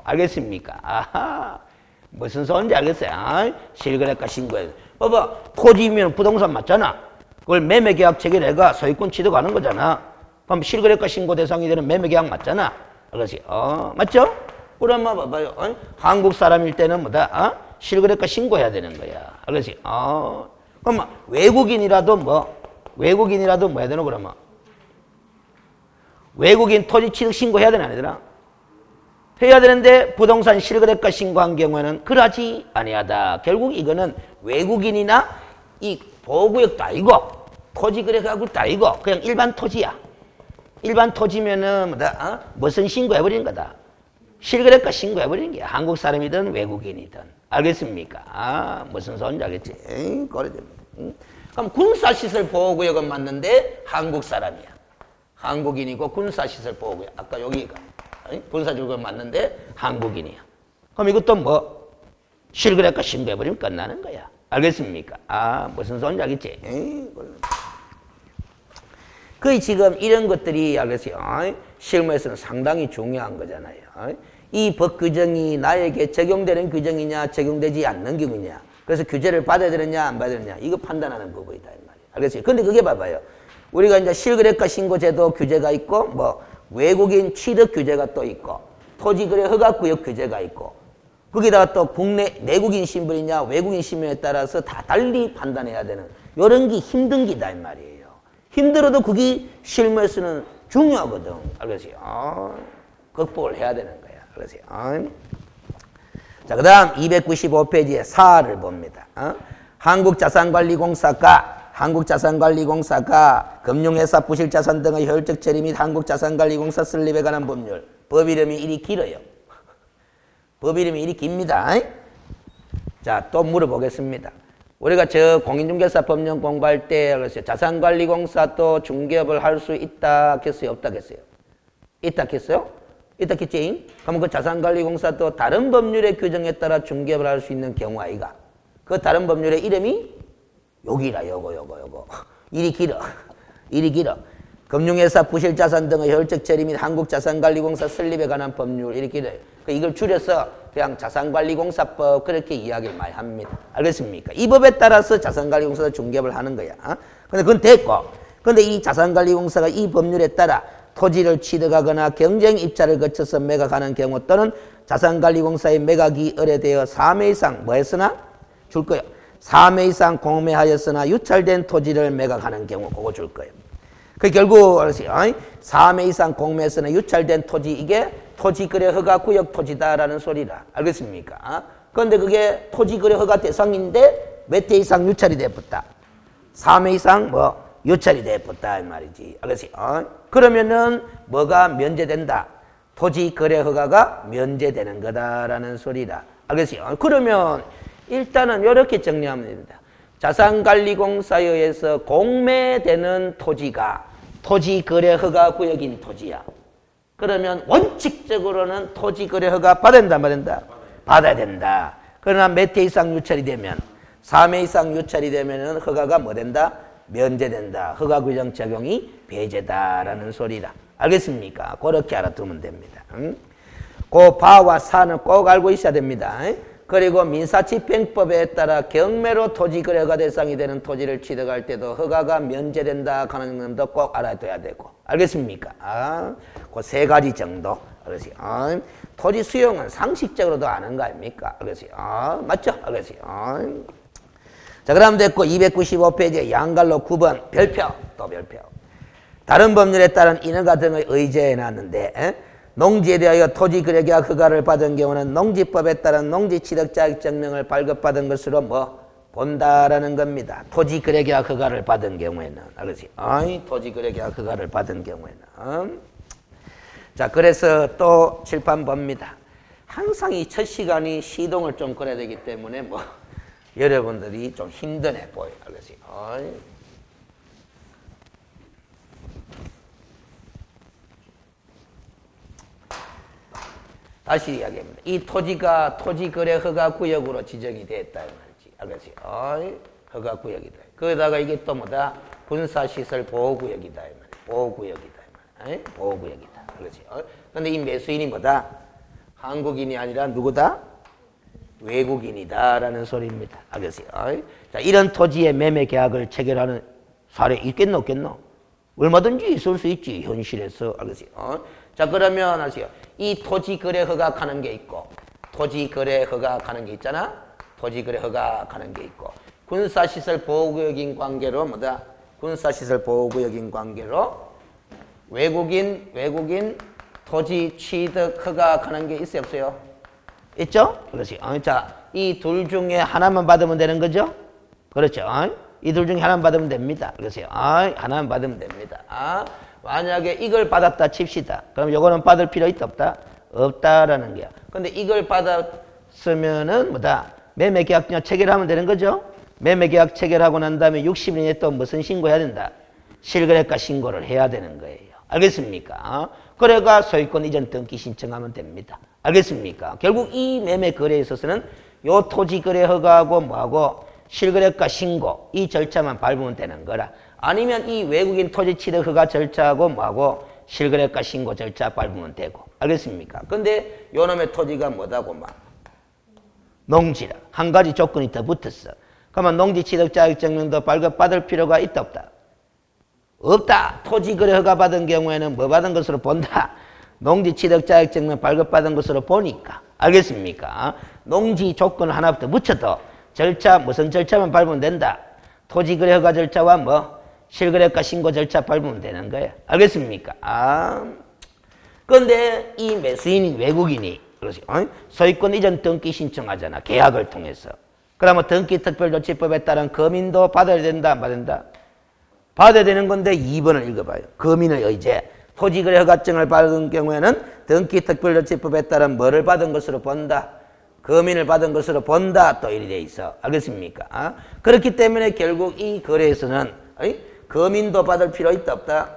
알겠습니까? 무슨 소리인지 알겠어요? 실거래가 신고해. 봐봐. 토지면 부동산 맞잖아. 그걸 매매계약 체결해가 소유권 취득하는 거잖아. 그럼 실거래가 신고 대상이 되는 매매계약 맞잖아. 알겠어요? 맞죠? 그러면 봐봐요. 한국 사람일 때는 뭐다? 실거래가 신고해야 되는 거야. 알겠어요? 그럼 외국인이라도 뭐 해야 되노 그러면? 외국인 토지 취득 신고해야 되나 안 되나? 해야 되는데 부동산 실거래가 신고한 경우에는 그러하지 아니하다. 결국 이거는 외국인이나 이 보호구역도 아니고 토지 그래가고 따이고 그냥 일반 토지야. 일반 토지면은 뭐다? 무슨 신고해버린 거다. 실거래가 신고해버린 게야. 한국 사람이든 외국인이든. 알겠습니까? 무슨 소리인지 알겠지? 그럼 군사시설 보호구역은 맞는데 한국 사람이야. 한국인이고 군사시설 보호구역. 아까 여기가 군사주구역 맞는데 한국인이야. 그럼 이것도 뭐 실거래가 신고해버리면 끝나는 거야. 알겠습니까? 무슨 소리인지 알겠지? 거의 지금 이런 것들이 알겠어요. 실무에서는 상당히 중요한 거잖아요. 이 법 규정이 나에게 적용되는 규정이냐 적용되지 않는 규정이냐. 그래서 규제를 받아야 되느냐 안 받아야 되느냐 이거 판단하는 부분이다 이 말이에요. 알겠어요? 근데 그게 봐봐요. 우리가 이제 실거래가 신고제도 규제가 있고 뭐 외국인 취득 규제가 또 있고 토지거래 허가구역 규제가 있고 거기다가 또 국내 내국인 신분이냐 외국인 신분에 따라서 다 달리 판단해야 되는 이런 게 힘든 기다 이 말이에요. 힘들어도 그게 실무에서는 중요하거든. 알겠어요? 극복을 해야 되는 거야. 알겠어요? 자, 그 다음 295페이지에 4를 봅니다. 한국자산관리공사가 금융회사 부실자산 등의 효율적 처리 및 한국자산관리공사 설립에 관한 법률. 법 이름이 이리 길어요. 법 이름이 이리 깁니다. 자, 또 물어보겠습니다. 우리가 저 공인중개사 법령 공부할 때 자산관리공사 또 중개업을 할 수 있다 했어요? 없다 했어요? 있다 했어요? 있다 했지? 그러면 그 자산관리공사 또 다른 법률의 규정에 따라 중개업을 할 수 있는 경우 아이가? 그 다른 법률의 이름이 요기라 요거 이리 길어. 금융회사 부실자산 등의 효율적 처리 및 한국자산관리공사 설립에 관한 법률 이리 길어요. 이걸 줄여서 그냥 자산관리공사법 그렇게 이야기를 많이 합니다. 알겠습니까? 이 법에 따라서 자산관리공사도 중개업을 하는 거야. 근데 그건 됐고, 근데 이 자산관리공사가 이 법률에 따라 토지를 취득하거나 경쟁 입자를 거쳐서 매각하는 경우 또는 자산관리공사의 매각이 의뢰되어 3회 이상 뭐 했으나? 줄 거예요. 3회 이상 공매하였으나 유찰된 토지를 매각하는 경우 그거 줄 거예요. 그 결국 3회 이상 공매했으나 유찰된 토지 이게 토지거래 허가 구역 토지다라는 소리라. 알겠습니까? 그런데 그게 토지거래 허가 대상인데 몇 대 이상 유찰이 되었다. 3회 이상 뭐 유찰이 되었다 이 말이지. 알겠어요? 그러면은 뭐가 면제된다? 토지거래 허가가 면제되는 거다라는 소리라. 알겠어요? 그러면 일단은 이렇게 정리하면 됩니다. 자산관리공사에 의해서 공매되는 토지가 토지거래 허가 구역인 토지야. 그러면 원칙적으로는 토지거래 허가 받아야 된다, 말한다? 받아야 된다. 그러나 몇 회 이상 유찰이 되면 3회 이상 유찰이 되면 허가가 뭐 된다? 면제된다. 허가 규정 적용이 배제다라는 소리라. 알겠습니까? 그렇게 알아두면 됩니다. 그 바와 사는 꼭 알고 있어야 됩니다. 그리고 민사집행법에 따라 경매로 토지거래가 대상이 되는 토지를 취득할 때도 허가가 면제된다 하는 점도 꼭 알아둬야 되고. 알겠습니까? 그 세 가지 정도. 알겠어요? 토지 수용은 상식적으로도 아는 거 아닙니까? 알겠어요? 맞죠? 알겠어요? 자, 그럼 됐고 295페이지에 양갈로 9번 별표. 또 별표. 다른 법률에 따른 인허가 등의 의제해 놨는데 농지에 대하여 토지거래계약 허가를 받은 경우는 농지법에 따른 농지취득자격증명을 발급받은 것으로 뭐 본다라는 겁니다. 토지거래계약 허가를 받은 경우에는. 알겠어요? 토지거래계약 허가를 받은 경우에는. 자, 그래서 또 칠판 봅니다. 항상 이 첫 시간이 시동을 좀 걸어야 되기 때문에 뭐 여러분들이 좀 힘드네 보여요. 알겠어요? 다시 이야기합니다. 이 토지가 토지거래 허가구역으로 지정이 됐다. 알겠어요? 허가구역이다. 거기다가 이게 또 뭐다? 군사시설 보호구역이다. 보호구역이다. 보호구역이다. 그렇지. 근데 이 매수인이 뭐다? 한국인이 아니라 누구다? 외국인이다라는 소리입니다. 알겠어요? 자, 이런 토지의 매매 계약을 체결하는 사례 있겠노, 없겠노? 얼마든지 있을 수 있지, 현실에서. 알겠어요? 자, 그러면 아세요? 이 토지거래 허가하는 게 있고, 토지거래 허가하는 게 있잖아? 토지거래 허가하는 게 있고, 군사시설 보호구역인 관계로 뭐다? 군사시설 보호구역인 관계로 외국인 토지 취득 허가하는 게 있어요, 없어요? 있죠? 그렇지. 자, 이 둘 중에 하나만 받으면 되는 거죠? 그렇죠? 이 둘 중에 하나만 받으면 됩니다. 그러세요. 하나만 받으면 됩니다. 만약에 이걸 받았다 칩시다. 그럼 요거는 받을 필요 있다 없다? 없다라는 거야. 근데 이걸 받았으면은 뭐다? 매매계약 체결하면 되는 거죠. 매매계약 체결하고 난 다음에 60일 이내에 또 무슨 신고해야 된다? 실거래가 신고를 해야 되는 거예요. 알겠습니까? 그래가 소유권 이전 등기 신청하면 됩니다. 알겠습니까? 결국 이 매매 거래에 있어서는 요 토지 거래 허가하고 뭐하고 실거래가 신고 이 절차만 밟으면 되는 거라. 아니면 이 외국인 토지 취득 허가 절차하고 뭐하고 실거래가 신고 절차 밟으면 되고. 알겠습니까? 근데 요 놈의 토지가 뭐다고 막 농지라. 한 가지 조건이 더 붙었어. 그러면 농지 취득 자격증명도 발급받을 필요가 있다 없다? 없다. 토지 거래 허가 받은 경우에는 뭐 받은 것으로 본다? 농지 취득 자격증명 발급받은 것으로 보니까. 알겠습니까? 농지 조건 하나부터 붙여도 절차 무슨 절차만 밟으면 된다? 토지 거래 허가 절차와 뭐 실거래가 신고 절차 밟으면 되는 거야. 알겠습니까? 그런데 이 매수인이 외국인이 소유권 이전 등기 신청하잖아. 계약을 통해서. 그러면 등기특별조치법에 따른 거민도 받아야 된다 안 받는다? 받아야 되는 건데 2번을 읽어봐요. 거민의 의제. 토지거래 허가증을 받은 경우에는 등기특별조치법에 따른 뭐를 받은 것으로 본다? 거민을 받은 것으로 본다. 또 이리 돼 있어. 알겠습니까? 그렇기 때문에 결국 이 거래에서는 거민도 받을 필요 있다 없다?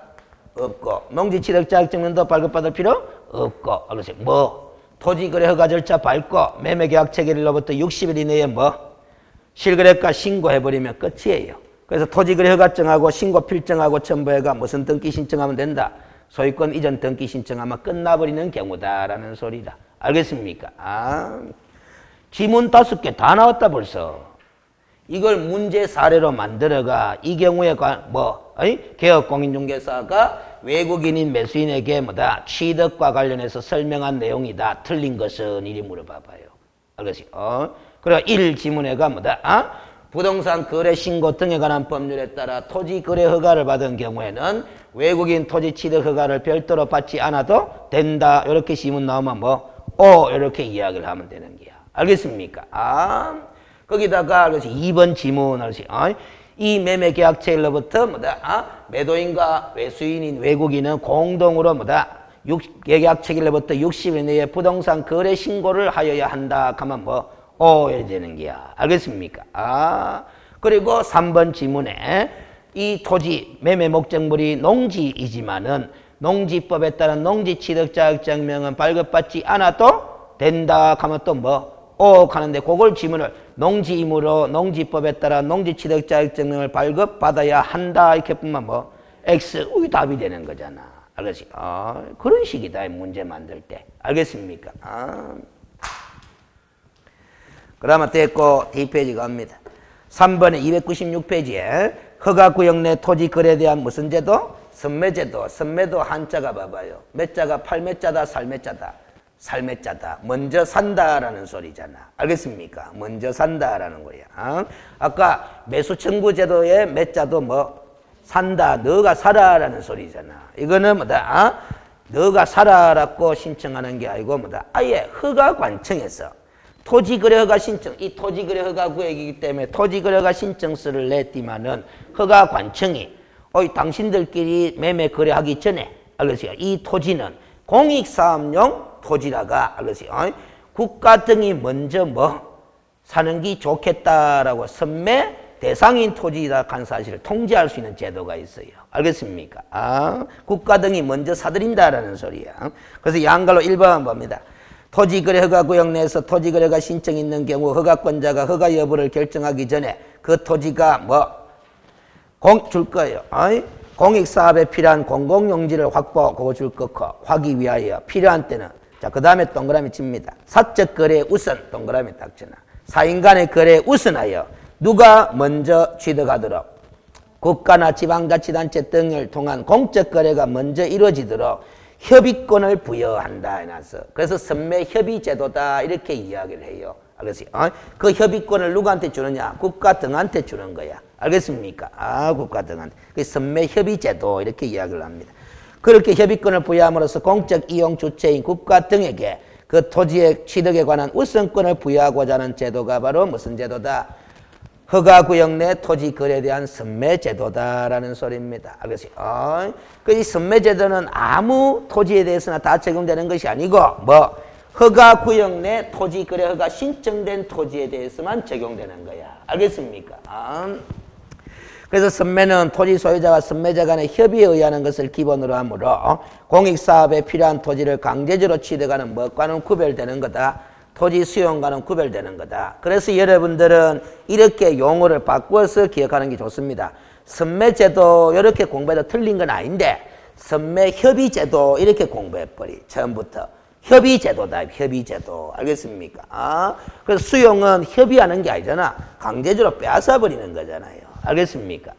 없고 농지 취득 자격증명도 발급받을 필요 없고 뭐 토지거래 허가 절차 밟고 매매계약 체결일로부터 60일 이내에 뭐 실거래가 신고해버리면 끝이에요. 그래서 토지거래 허가증하고 신고 필증하고 첨부해가 무슨 등기 신청하면 된다? 소유권 이전 등기 신청하면 끝나버리는 경우다라는 소리다. 알겠습니까? 지문 5개 다 나왔다 벌써. 이걸 문제 사례로 만들어가 이 경우에 개업공인중개사가 외국인인 매수인에게 뭐다? 취득과 관련해서 설명한 내용이다. 틀린 것은 이리 물어봐봐요. 알겠어요? 그리고 1 지문에가 뭐다? 부동산 거래 신고 등에 관한 법률에 따라 토지 거래 허가를 받은 경우에는 외국인 토지 취득 허가를 별도로 받지 않아도 된다. 이렇게 지문 나오면 이렇게 이야기를 하면 되는 거야. 알겠습니까? 거기다가 2번 지문 이 매매 계약 체결로부터 매도인과 매수인인 외국인은 공동으로 계약 체결로부터 60일 내에 부동산 거래 신고를 하여야 한다. 하면 이래 되는 거야. 알겠습니까? 그리고 3번 지문에 이 토지 매매 목적물이 농지이지만은 농지법에 따른 농지 취득 자격증명은 발급받지 않아도 된다. 하면 또 하는데 그걸 지문을 농지이므로 농지법에 따라 농지 취득 자격증명을 발급받아야 한다. 이렇게 보면 X 이 답이 되는 거잖아. 알겠지? 그런 식이다. 문제 만들 때. 알겠습니까? 그러면 됐고 D페이지 갑니다. 3번에 296페이지에 허가구역 내 토지 거래에 대한 무슨 제도? 선매제도. 선매도 한자가 봐봐요. 매자가 팔매자다 살매자다. 살매자다. 먼저 산다라는 소리잖아. 알겠습니까? 먼저 산다라는 거야. 아까 매수청구제도의 매자도 산다. 너가 살아라는 소리잖아. 이거는 너가 살아라고 신청하는 게 아니고 아예 허가관청에서 토지거래허가 신청, 이 토지거래허가 구역이기 때문에 토지거래허가 신청서를 냈지만은 허가관청이 당신들끼리 매매 거래하기 전에 알겠어요? 이 토지는 공익사업용 토지라가 알겠어요? 국가 등이 먼저 사는 게 좋겠다라고 선매 대상인 토지다 간 사실을 통지할 수 있는 제도가 있어요. 알겠습니까? 국가 등이 먼저 사들인다라는 소리야. 그래서 양갈로 1번 봅니다. 토지거래 허가구역 내에서 토지거래가 신청이 있는 경우 허가권자가 허가 여부를 결정하기 전에 그 토지가 줄 거예요. 공익사업에 필요한 공공용지를 그거 줄 거고 하기 위하여 필요한 때는 그 다음에 동그라미 칩니다. 사적 거래에 우선 동그라미 딱 쳐놔. 사인 간의 거래에 우선하여 누가 먼저 취득하도록 국가나 지방자치단체 등을 통한 공적 거래가 먼저 이루어지도록 협의권을 부여한다 해놨어. 그래서 선매협의제도다 이렇게 이야기를 해요. 알겠어요? 그 협의권을 누구한테 주느냐? 국가 등한테 주는 거야. 알겠습니까? 국가 등한테. 그 선매협의제도 이렇게 이야기를 합니다. 그렇게 협의권을 부여함으로써 공적 이용 주체인 국가 등에게 그 토지의 취득에 관한 우선권을 부여하고자 하는 제도가 바로 무슨 제도다? 허가구역 내 토지 거래에 대한 선매제도다라는 소리입니다. 알겠어요? 이 선매제도는 아무 토지에 대해서나 다 적용되는 것이 아니고 허가구역 내 토지 거래 허가 신청된 토지에 대해서만 적용되는 거야. 알겠습니까? 그래서 선매는 토지 소유자와 선매자 간의 협의에 의하는 것을 기본으로 하므로 공익사업에 필요한 토지를 강제적으로 취득하는 것과는 구별되는 거다. 토지 수용과는 구별되는 거다. 그래서 여러분들은 이렇게 용어를 바꿔서 기억하는 게 좋습니다. 선매제도 이렇게 공부해도 틀린 건 아닌데 선매협의제도 이렇게 공부해버리. 처음부터. 협의제도다. 협의제도. 알겠습니까? 그래서 수용은 협의하는 게 아니잖아. 강제적으로 빼앗아버리는 거잖아요. 알겠습니까?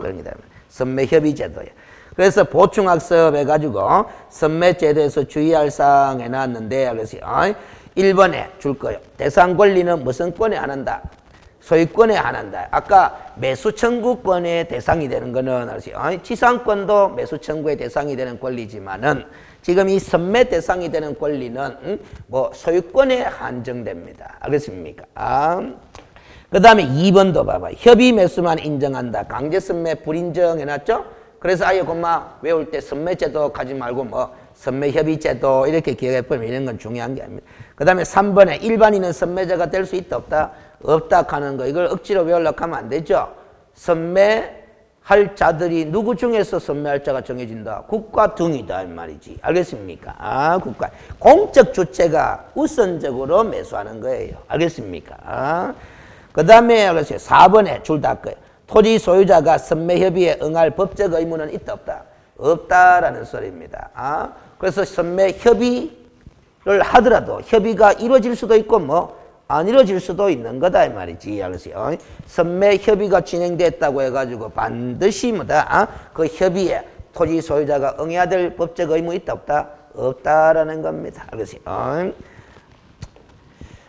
그럽니다. 선매협의제도예요. 그래서 보충학습 해가지고 선매제도에서 주의할 사항 해놨는데 그래서 1번에 줄 거예요. 대상 권리는 무슨 권에 한한다? 소유권에 한한다. 아까 매수 청구권의 대상이 되는 거는 지상권도 매수 청구의 대상이 되는 권리지만은 지금 이 선매 대상이 되는 권리는 소유권에 한정됩니다. 알겠습니까? 그 다음에 2번도 봐봐. 협의 매수만 인정한다. 강제 선매 불인정 해놨죠? 그래서 아예 그만 외울 때 선매제도 가지 말고 선매협의제도 이렇게 기억해보면 이런 건 중요한 게 아닙니다. 그 다음에 3번에 일반인은 선매자가 될 수 있다 없다? 없다 하는 거. 이걸 억지로 외우려고 하면 안 되죠. 선매할 자들이 누구 중에서 선매할 자가 정해진다? 국가 등이다 이 말이지. 알겠습니까? 국가. 공적 주체가 우선적으로 매수하는 거예요. 알겠습니까? 그 다음에 4번에 줄 다 거예요. 토지 소유자가 선매협의에 응할 법적 의무는 있다 없다? 없다라는 소리입니다. 그래서 선매협의를 하더라도 협의가 이루어질 수도 있고 안 이루어질 수도 있는 거다 이 말이지. 알겠어요? 선매협의가 진행됐다고 해가지고 반드시 그 협의에 토지 소유자가 응해야 될 법적 의무 있다 없다? 없다라는 겁니다. 알겠어요?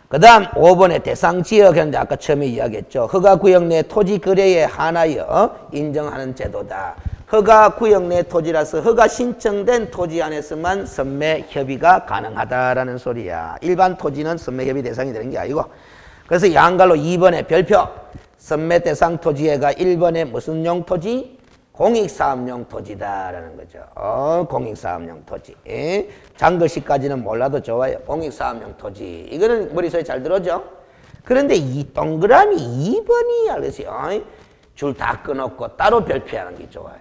그 다음 5번에 대상지역 했는데 아까 처음에 이야기했죠. 허가구역 내 토지 거래에 한하여 인정하는 제도다. 허가구역 내 토지라서 허가 신청된 토지 안에서만 선매협의가 가능하다라는 소리야. 일반 토지는 선매협의 대상이 되는 게 아니고. 그래서 양갈로 2번에 별표. 선매 대상 토지가 1번에 무슨 용 토지? 공익사업용 토지다라는 거죠. 공익사업용 토지. 장글씨까지는 몰라도 좋아요. 공익사업용 토지. 이거는 머릿속에 잘 들어오죠? 그런데 이 동그라미 2번이 알겠어요? 줄 다 끊었고 따로 별표하는 게 좋아요.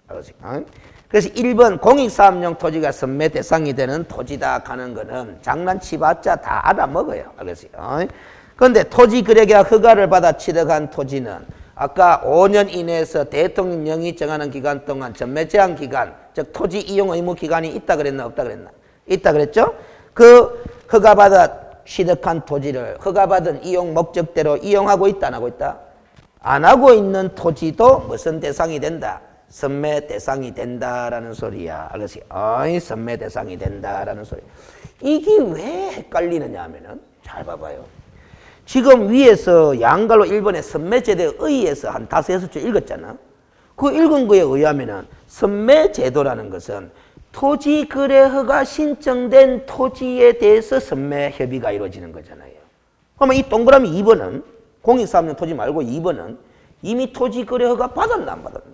알겠어요? 그래서 1번 공익사업용 토지가 선매 대상이 되는 토지다 하는 거는 장난치봤자 다 알아먹어요. 알겠어요? 그런데 토지 거래계약 허가를 받아 취득한 토지는 아까 5년 이내에서 대통령령이 정하는 기간 동안 전매 제한 기간, 즉 토지 이용 의무 기간이 있다 그랬나 없다 그랬나? 있다 그랬죠? 그 허가받아 취득한 토지를 허가받은 이용 목적대로 이용하고 있다 안 하고 있다? 안 하고 있는 토지도 무슨 대상이 된다? 선매 대상이 된다라는 소리야. 알겠어요? 선매 대상이 된다라는 소리. 이게 왜 헷갈리느냐 하면은 잘 봐봐요. 지금 위에서 양갈로 1번에 선매제도에 의해서 한 5, 6줄 읽었잖아. 그 읽은 거에 의하면은 선매제도라는 것은 토지 거래 허가 신청된 토지에 대해서 선매협의가 이루어지는 거잖아요. 그러면 이 동그라미 2번은 공익사업용 토지 말고 2번은 이미 토지 거래 허가 받았나 안 받았나?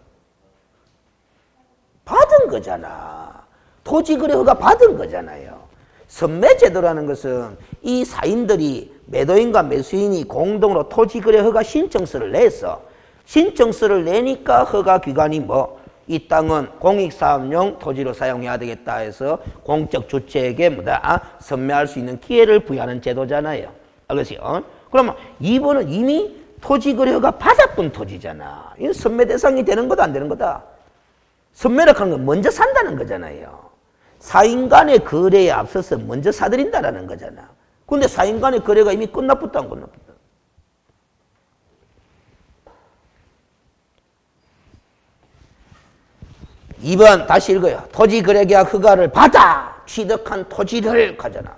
받은 거잖아. 토지 거래 허가 받은 거잖아요. 선매제도라는 것은 이 사인들이 매도인과 매수인이 공동으로 토지 거래 허가 신청서를 냈어. 신청서를 내니까 허가 기관이 이 땅은 공익사업용 토지로 사용해야 되겠다 해서 공적 주체에게 선매할 수 있는 기회를 부여하는 제도잖아요. 알겠어요? 그러면 2번은 이미 토지 거래 허가 받아본 토지잖아. 이건 선매 대상이 되는 거다 안 되는 거다? 선매라고 하는 건 먼저 산다는 거잖아요. 사인 간의 거래에 앞서서 먼저 사들인다라는 거잖아. 근데 사인 간의 거래가 이미 끝났부터 안 끝났부터? (2번) 다시 읽어요. 토지 거래계약 허가를 받아 취득한 토지를 가져라.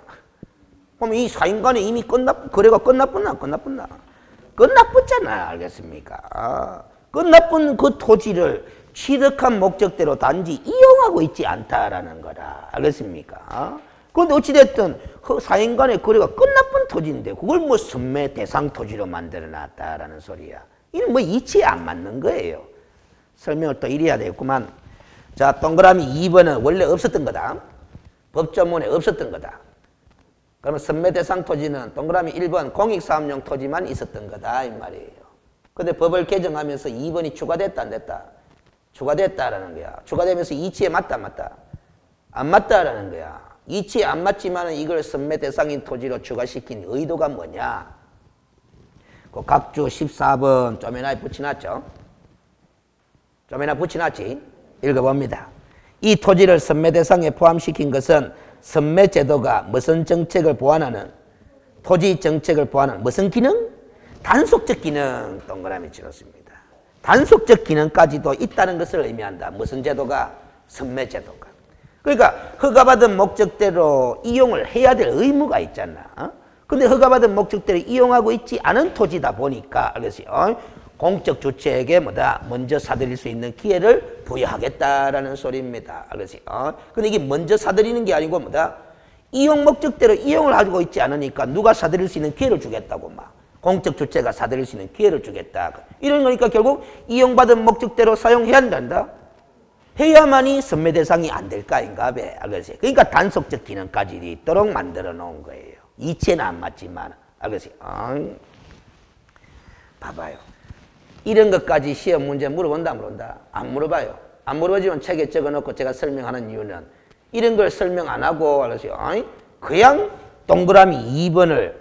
그럼 이 사인 간에 이미 거래가 끝났구나 안 끝났구나? 끝났었잖아. 알겠습니까? 끝났은 그 토지를 취득한 목적대로 단지 이용하고 있지 않다라는 거라. 알겠습니까? 그런데 어찌됐든 사인 간의 거래가 끝나쁜 토지인데 그걸 뭐 선매 대상 토지로 만들어 놨다라는 소리야. 이는 뭐 이치에 안 맞는 거예요. 설명을 또 이래야 되겠구만. 자, 동그라미 2번은 원래 없었던 거다. 법조문에 없었던 거다. 그러면 선매 대상 토지는 동그라미 1번 공익사업용 토지만 있었던 거다 이 말이에요. 근데 법을 개정하면서 2번이 추가됐다 안 됐다? 추가됐다라는 거야. 추가되면서 이치에 맞다 안 맞다? 안 맞다라는 거야. 이치에 안 맞지만 이걸 선매 대상인 토지로 추가시킨 의도가 뭐냐? 그 각주 14번 쪼매나에 붙여놨죠? 쪼매나 붙여놨지? 읽어봅니다. 이 토지를 선매 대상에 포함시킨 것은 선매 제도가 무슨 정책을 보완하는 토지 정책을 보완하는 무슨 기능? 단속적 기능 동그라미 치렀습니다. 단속적 기능까지도 있다는 것을 의미한다. 무슨 제도가? 선매 제도가. 그러니까 허가받은 목적대로 이용을 해야 될 의무가 있잖아. 근데 허가받은 목적대로 이용하고 있지 않은 토지다 보니까 알겠어요? 공적 주체에게 뭐다? 먼저 사들일 수 있는 기회를 부여하겠다라는 소리입니다. 알겠어요? 근데 이게 먼저 사들이는 게 아니고 뭐다? 이용 목적대로 이용을 하고 있지 않으니까 누가 사들일 수 있는 기회를 주겠다고 막. 공적 주체가 사들일 수 있는 기회를 주겠다. 이런 거니까 결국 이용받은 목적대로 사용해야 한다. 해야만이 선매 대상이 안 될까 인가 봐. 알겠어요? 그러니까 단속적 기능까지 있도록 만들어 놓은 거예요. 이치에는 안 맞지만. 알겠어요? 봐봐요. 이런 것까지 시험 문제 물어본다 물어본다? 안 물어봐요. 안 물어보지만 책에 적어놓고 제가 설명하는 이유는 이런 걸 설명 안 하고 알았어요. 그냥 동그라미 2번을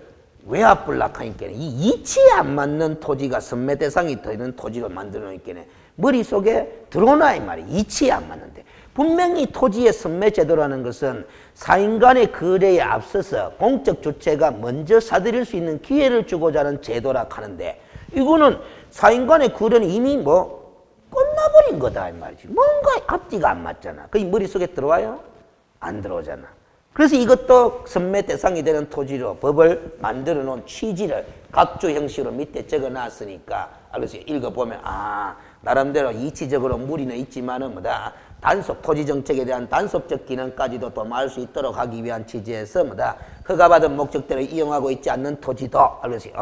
왜 앞불락하니까 이 이치에 안 맞는 토지가 선매 대상이 되는 토지로 만들어 놓으니까 머릿속에 들어오나 이 말이에요. 이치에 안 맞는데. 분명히 토지의 선매 제도라는 것은 사인 간의 거래에 앞서서 공적 주체가 먼저 사들일 수 있는 기회를 주고자 하는 제도라 하는데 이거는 사인 간의 거래는 이미 뭐 끝나버린 거다 이 말이지. 뭔가 앞뒤가 안 맞잖아. 그게 머릿속에 들어와요? 안 들어오잖아. 그래서 이것도 선매 대상이 되는 토지로 법을 만들어 놓은 취지를 각주 형식으로 밑에 적어 놨으니까 알겠어요? 읽어보면 나름대로 이치적으로 무리는 있지만은 뭐다? 단속, 토지 정책에 대한 단속적 기능까지도 도모할 수 있도록 하기 위한 취지에서 뭐다? 허가받은 목적대로 이용하고 있지 않는 토지도 알겠어요?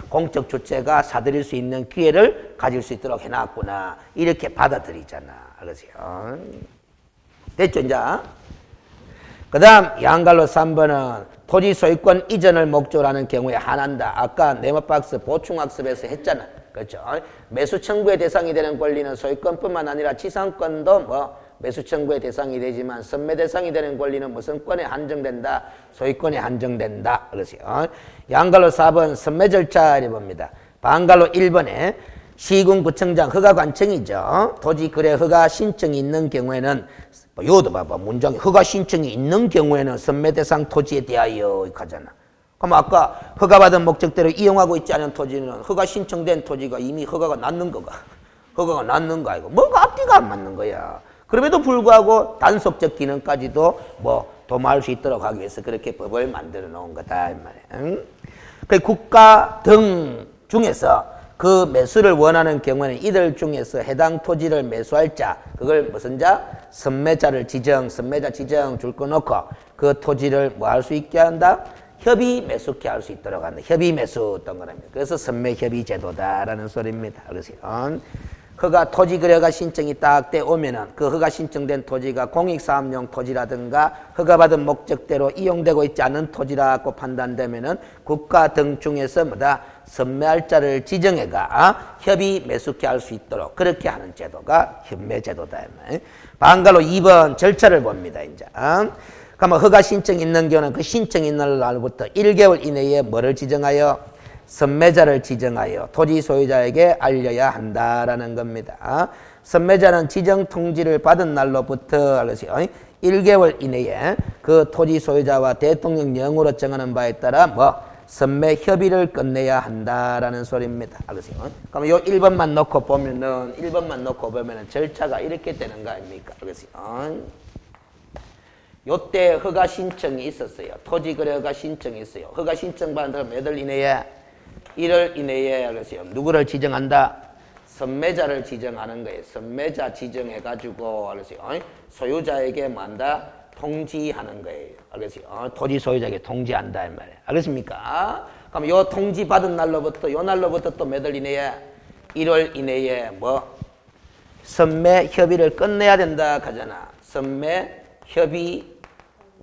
공적 주체가 사들일 수 있는 기회를 가질 수 있도록 해놨구나. 이렇게 받아들이잖아. 알겠어요? 됐죠, 이제? 그 다음 양갈로 3번은 토지 소유권 이전을 목적으로 하는 경우에 한한다. 아까 네모박스 보충학습에서 했잖아. 그렇죠? 매수 청구의 대상이 되는 권리는 소유권뿐만 아니라 지상권도 뭐 매수 청구의 대상이 되지만 선매 대상이 되는 권리는 무슨 권에 한정된다? 소유권에 한정된다. 그렇어요. 양갈로 4번 선매 절차를 봅니다. 반갈로 1번에 시군구청장 허가관청이죠. 토지거래 허가 신청이 있는 경우에는 요도 봐봐. 문장에 허가 신청이 있는 경우에는 선매 대상 토지에 대하여 하잖아. 그럼 아까 허가받은 목적대로 이용하고 있지 않은 토지는 허가 신청된 토지가 이미 허가가 났는 거가. 허가가 났는 거 아니고 뭔가 앞뒤가 안 맞는 거야. 그럼에도 불구하고 단속적 기능까지도 뭐 도모할 수 있도록 하기 위해서 그렇게 법을 만들어 놓은 거다 이 말이야. 그 국가 등 중에서 그 매수를 원하는 경우에는 이들 중에서 해당 토지를 매수할 자, 그걸 무슨 자? 선매자를 지정, 선매자 지정 줄 거 놓고 그 토지를 뭐 할 수 있게 한다? 협의 매수케 할 수 있도록 한다. 협의 매수 어떤 거랍니다. 그래서 선매협의 제도다라는 소리입니다. 그래서 허가 토지 거래가 신청이 딱 돼 오면은 그 허가 신청된 토지가 공익사업용 토지라든가 허가받은 목적대로 이용되고 있지 않은 토지라고 판단되면은 국가 등 중에서 뭐다? 선매할 자를 지정해가 협의 매수케 할 수 있도록 그렇게 하는 제도가 협매제도다. 반갈로 2번 절차를 봅니다. 이제. 그러면 허가 신청이 있는 경우는 그 신청이 있는 날부터 1개월 이내에 뭐를 지정하여? 선매자를 지정하여 토지 소유자에게 알려야 한다라는 겁니다. 선매자는 지정 통지를 받은 날로부터 1개월 이내에 그 토지 소유자와 대통령령으로 정하는 바에 따라 뭐 선매 협의를 끝내야 한다라는 소리입니다. 알겠어요? 그럼 요 1번만 놓고 보면은 1번만 놓고 보면은 절차가 이렇게 되는 거 아닙니까? 알겠어요? 요때 허가 신청이 있었어요. 토지 거래 허가 신청이 있어요. 허가 신청 받은 다음 몇 월 이내에 1월 이내에 알겠어요? 누구를 지정한다? 선매자를 지정하는 거예요. 선매자 지정해가지고 알겠어요? 소유자에게 뭐한다? 통지하는 거예요. 알겠어요? 토지 소유자에게 통지한다 이 말이에요. 알겠습니까? 그럼 요 통지 받은 날로부터 요 날로부터 또 몇 월 이내에 1월 이내에 뭐 선매 협의를 끝내야 된다 하잖아. 선매 협의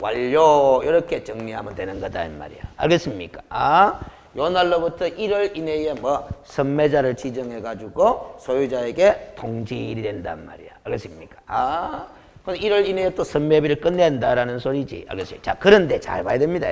완료 이렇게 정리하면 되는 거다 이 말이야. 알겠습니까? 요 날로부터 1월 이내에 뭐 선매자를 지정해 가지고 소유자에게 통지일이 된단 말이야. 알겠습니까? 그럼 1월 이내에 또 선매비를 끝낸다라는 소리지. 알겠어요? 자, 그런데 잘 봐야 됩니다.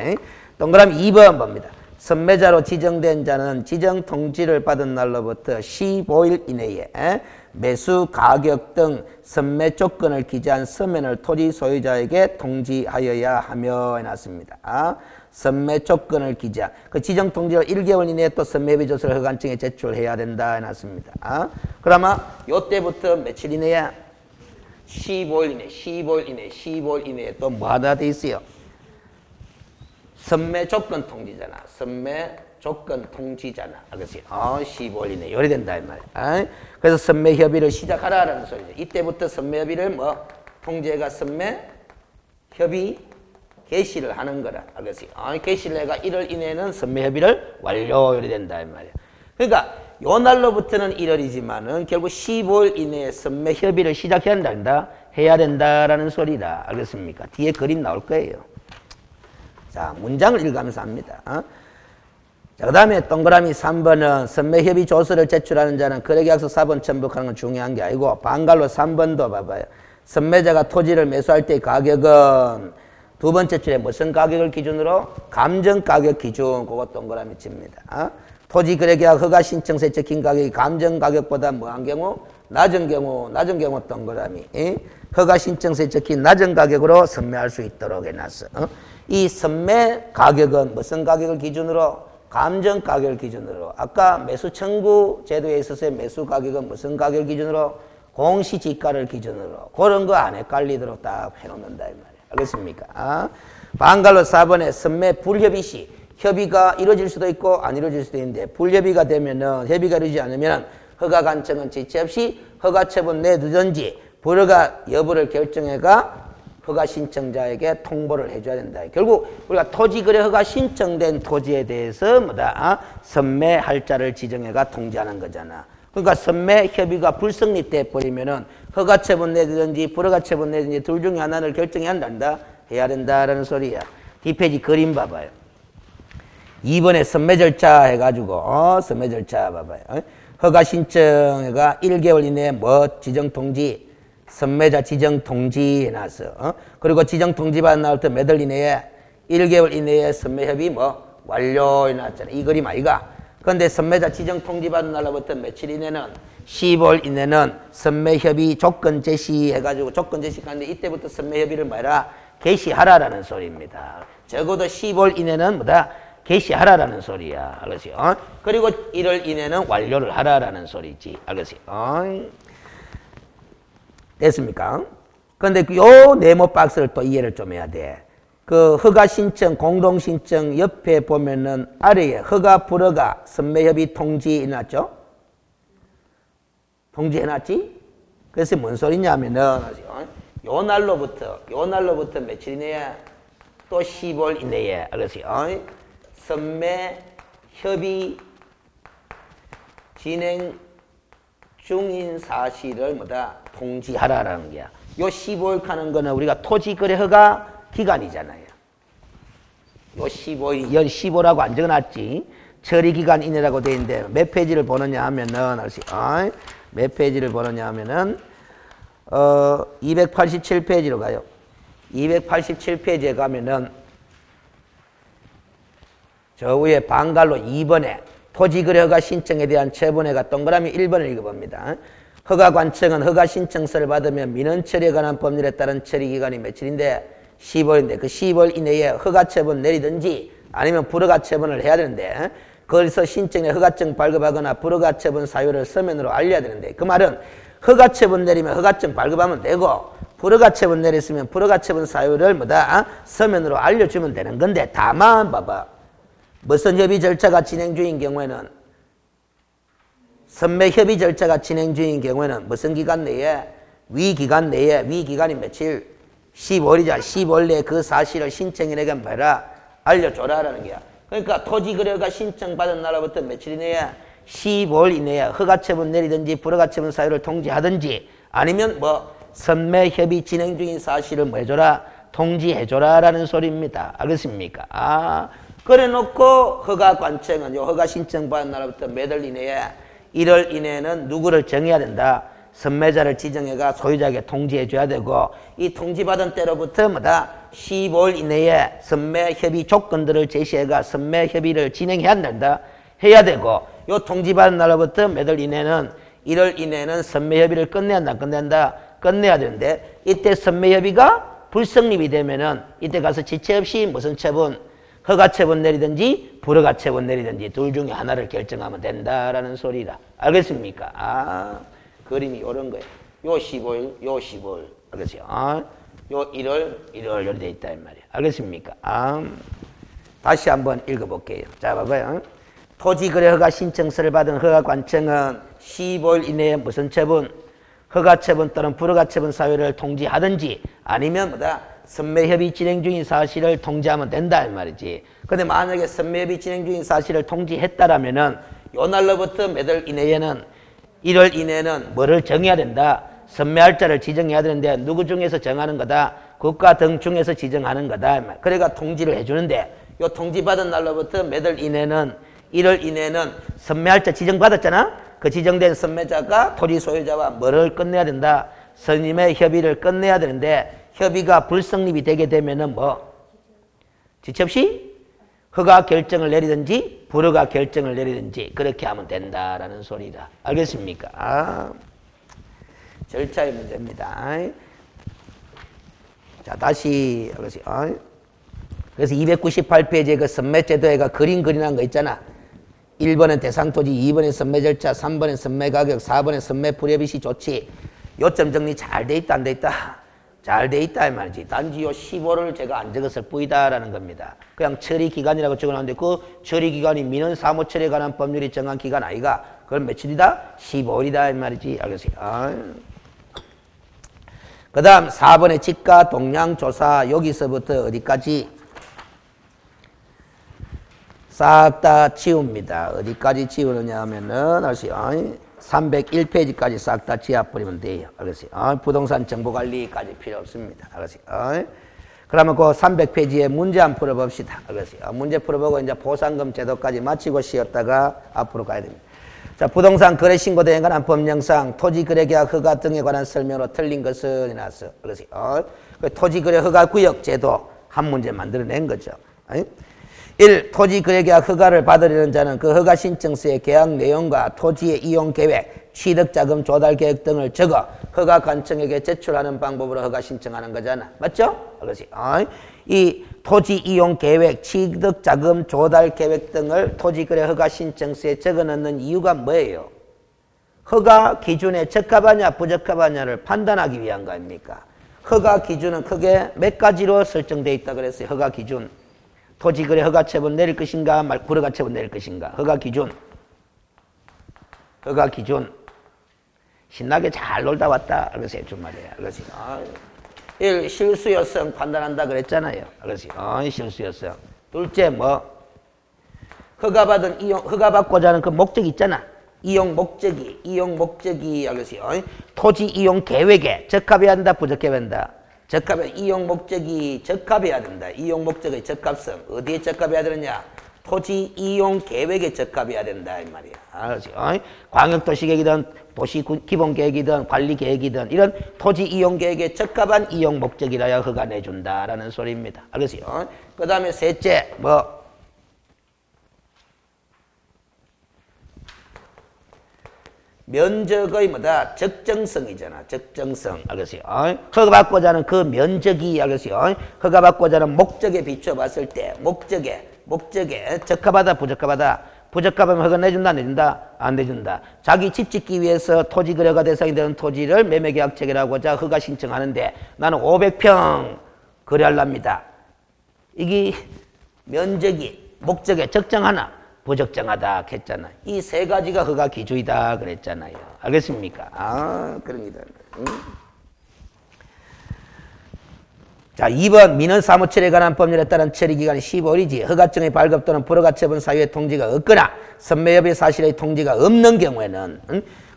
동그라미 2번 봅니다. 선매자로 지정된 자는 지정 통지를 받은 날로부터 15일 이내에 매수 가격 등 선매 조건을 기재한 서면을 토지 소유자에게 통지하여야 하며 해놨습니다. 선매 조건을 기재한 그 지정 통지를 1개월 이내에 또 선매비 조서를 허가증에 제출해야 된다 해놨습니다. 그러면 요때부터 며칠 이내에 15일 이내에 또 뭐 하나 돼 있어요? 선매 조건 통지잖아. 선매 조건 통지잖아. 알겠어요? 15일 이내 요래 된다 이 말이야. 그래서 선매 협의를 시작하라라는 소리죠. 이때부터 선매 협의를 뭐 통지가 선매 협의 개시를 하는 거라. 알겠어요? 개시를 해가 1월 이내에는 선매 협의를 완료 요래 된다 이 말이야. 그러니까 요 날로부터는 1월이지만은 결국 15일 이내에 선매 협의를 시작해야 된다. 해야 된다라는 소리다. 알겠습니까? 뒤에 그림 나올 거예요. 자, 문장을 읽으면서 합니다. 자, 그 다음에 동그라미 3번은 선매협의 조서를 제출하는 자는 거래계약서 4번 첨부하는 건 중요한 게 아니고 반갈로 3번도 봐봐요. 선매자가 토지를 매수할 때의 가격은 두 번째 줄에 무슨 가격을 기준으로? 감정가격 기준. 그거 동그라미 칩니다. 토지 거래계약 허가 신청서에 적힌 가격이 감정가격보다 뭐한 경우? 낮은 경우 동그라미. 허가 신청서에 적힌 낮은 가격으로 선매할 수 있도록 해놨어. 이 선매 가격은 무슨 가격을 기준으로? 감정 가격을 기준으로. 아까 매수 청구 제도에 있어서의 매수 가격은 무슨 가격을 기준으로? 공시지가를 기준으로. 그런 거 안 헷갈리도록 딱 해놓는다 이 말이야. 알겠습니까? 반갈로 4번에 선매 불협의 시 협의가 이루어질 수도 있고 안 이루어질 수도 있는데 불협의가 되면은 협의가 이루어지지 않으면 허가 관청은 지체 없이 허가 처분 내두든지 불허가 여부를 결정해가 허가 신청자에게 통보를 해줘야 된다. 결국 우리가 토지거래 허가 신청된 토지에 대해서 뭐다? 선매할자를 지정해가 통지하는 거잖아. 그러니까 선매 협의가 불성립돼 버리면은 허가 처분 내든지 불허가 처분 내든지 둘 중에 하나를 결정해야 한다. 해야 된다라는 소리야. 뒷페이지 그림 봐봐요. 2번에 선매 절차 해가지고 선매 절차 봐봐요. 허가 신청해가 1개월 이내에 뭐 지정 통지 선매자 지정 통지 해놨어. 그리고 지정 통지 받은 날부터 몇 월 이내에 1개월 이내에 선매 협의 뭐 완료 해놨잖아. 이 그림 아이가. 그런데 선매자 지정 통지 받은 날로부터 며칠 이내는 15일 이내는 선매 협의 조건 제시 해가지고 조건 제시하는데 이때부터 선매 협의를 뭐라 개시하라라는 소리입니다. 적어도 15일 이내는 뭐다? 개시하라라는 소리야. 알겠어요? 그리고 1월 이내는 완료를 하라라는 소리지. 알겠어요? 됐습니까? 그런데 요 네모 박스를 또 이해를 좀 해야 돼. 그 허가 신청, 공동 신청 옆에 보면은 아래에 허가, 불허가, 선매협의 통지 해놨죠? 통지 해놨지? 그래서 뭔 소리냐면은 요 날로부터 며칠 이내에 또 15일 이내에 알겠어요? 선매협의 진행 중인 사실을 뭐다? 통지하라라는 거야. 요 15일 하는 거는 우리가 토지거래 허가 기간이잖아요. 요 15일, 연 15라고 안 적어놨지. 처리기간 이내라고 돼 있는데 몇 페이지를 보느냐 하면은, 몇 페이지를 보느냐 하면은, 287페이지로 가요. 287페이지에 가면은, 저 위에 반갈로 2번에 토지거래 허가 신청에 대한 처분회가 동그라미 1번을 읽어봅니다. 허가관청은 허가 신청서를 받으면 민원 처리에 관한 법률에 따른 처리기간이 며칠인데 15일인데 그 15일 이내에 허가 처분 내리든지 아니면 불허가 처분을 해야 되는데 거기서 신청에 허가증 발급하거나 불허가 처분 사유를 서면으로 알려야 되는데 그 말은 허가 처분 내리면 허가증 발급하면 되고 불허가 처분 내렸으면 불허가 처분 사유를 뭐다? 서면으로 알려주면 되는 건데 다만 봐봐. 무슨 협의 절차가 진행 중인 경우에는 선매 협의 절차가 진행 중인 경우에는 무슨 기간 내에? 위 기간이 며칠? 15일이자 15일 내에 그 사실을 신청인에게 뭐라 알려줘라라는 거야. 그러니까 토지거래가 신청받은 날로부터 며칠 이내에 15일 이내에 허가처분 내리든지 불허가처분 사유를 통지하든지 아니면 뭐 선매협의 진행 중인 사실을 뭐 해줘라? 통지해줘라라는 소리입니다. 알겠습니까? 그래 놓고 허가관청은 요 허가 신청받은 날로부터 몇 월 이내에 1월 이내에는 누구를 정해야 된다? 선매자를 지정해가 소유자에게 통지해줘야 되고 이 통지받은 때로부터 뭐다? 15일 이내에 선매협의 조건들을 제시해가 선매협의를 진행해야 된다. 해야 되고 요 통지받은 날로부터 몇 월 이내는 1월 이내는 선매협의를 끝내야 한다. 끝낸다. 끝내야 되는데 이때 선매협의가 불성립이 되면은 이때 가서 지체 없이 무슨 처분? 허가처분 내리든지 불허가처분 내리든지 둘 중에 하나를 결정하면 된다라는 소리라. 알겠습니까? 그림이 이런 거예요. 요 15일, 요 15일. 알겠어요? 요 1월, 이렇게 돼 있다 이 말이에요. 알겠습니까? 다시 한번 읽어볼게요. 자, 봐봐요. 토지거래 허가 신청서를 받은 허가관청은 15일 이내에 무슨 처분? 허가처분 또는 불허가처분 사유를 통지하든지 아니면 뭐다? 선매협의 진행 중인 사실을 통지하면 된다 이 말이지. 근데 만약에 선매협의 진행 중인 사실을 통지했다라면은 요 날로부터 몇 월 이내에는 1월 이내에는 뭐를 정해야 된다? 선매할자를 지정해야 되는데 누구 중에서 정하는 거다? 국가 등 중에서 지정하는 거다. 그래가 통지를 해주는데 요 통지받은 날로부터 몇 월 이내는 1월 이내는 선매할자 지정받았잖아? 그 지정된 선매자가 토지 소유자와 뭐를 끝내야 된다? 선임의 협의를 끝내야 되는데 협의가 불성립이 되게 되면은 뭐? 지체 없이 허가 결정을 내리든지 불허가 결정을 내리든지 그렇게 하면 된다라는 소리다. 알겠습니까? 절차의 문제입니다. 자, 다시 그래서 298페이지에 그 선매제도에가 그림한 거 있잖아. 1번은 대상토지, 2번은 선매절차, 3번은 선매가격, 4번은 선매불협의시 조치. 요점 정리 잘 돼 있다 안 돼 있다? 잘 돼 있다 이 말이지. 단지 요 15를 제가 안 적었을 뿐이다라는 겁니다. 그냥 처리기간이라고 적어놨는데 그 처리기간이 민원 사무 처리에 관한 법률이 정한 기간 아이가 그건 며칠이다? 15일이다 이 말이지. 알겠어요? 그 다음 4번의 지가 동량조사 여기서부터 어디까지? 싹 다 지웁니다. 어디까지 지우느냐 하면은 알았어요? 301페이지까지 싹 다 지워버리면 돼요. 알겠어요? 부동산 정보관리까지 필요 없습니다. 알겠어요? 그러면 그 300페이지에 문제 한번 풀어봅시다. 알겠어요? 문제 풀어보고 이제 보상금 제도까지 마치고 쉬었다가 앞으로 가야 됩니다. 자, 부동산 거래 신고 등에 관한 법령상 토지 거래 계약 허가 등에 관한 설명으로 틀린 것은 나왔어. 알겠어요? 토지 거래 허가 구역 제도 한 문제 만들어낸 거죠. 1. 토지 거래 계약 허가를 받으려는 자는 그 허가 신청서의 계약 내용과 토지의 이용 계획, 취득자금 조달 계획 등을 적어 허가관청에게 제출하는 방법으로 허가 신청하는 거잖아. 맞죠? 그렇지. 이 토지 이용 계획, 취득자금 조달 계획 등을 토지 거래 허가 신청서에 적어 넣는 이유가 뭐예요? 허가 기준에 적합하냐 부적합하냐를 판단하기 위한 거 아닙니까? 허가 기준은 크게 몇 가지로 설정되어 있다 그랬어요. 허가 기준. 토지거래 허가처분 내릴 것인가 불허가처분 내릴 것인가. 허가 기준. 허가 기준. 신나게 잘 놀다 왔다. 그러세요. 주말에. 그러세요. 1. 실수요성 판단한다 그랬잖아요. 그러세요. 실수요성. 둘째 뭐? 허가받은 이용, 허가받고자 하는 그 목적이 있잖아. 이용 목적이 알겠어요. 토지 이용 계획에 적합해야 한다 부적합해야 한다. 적합해 이용 목적이 적합해야 된다. 이용 목적의 적합성 어디에 적합해야 되느냐? 토지 이용 계획에 적합해야 된다 이 말이야. 알았지? 광역도시계획이든 도시 기본 계획이든 관리 계획이든 이런 토지 이용 계획에 적합한 이용 목적이라야 허가 내준다라는 소리입니다. 알겠어요? 그 다음에 셋째 뭐? 면적의 뭐다? 적정성이잖아. 적정성. 알겠어요? 허가받고자 하는 그 면적이 알겠어요? 허가받고자 하는 목적에 비춰 봤을 때 목적에 적합하다 부적합하다. 부적합하면 허가 내준다 안 내준다? 안 내준다. 자기 집 짓기 위해서 토지 거래가 대상이 되는 토지를 매매계약 체결하고자 허가 신청하는데 나는 500평 거래하랍니다. 이게 면적이 목적에 적정하나? 부적정하다 했잖아. 이 세 가지가 허가 기준이다 그랬잖아요. 알겠습니까? 그럽니다. 자, 2번 민원사무처리에 관한 법률에 따른 처리기간이 15일이지 허가증의 발급 또는 불허가처분 사유의 통지가 없거나 선매협의 사실의 통지가 없는 경우에는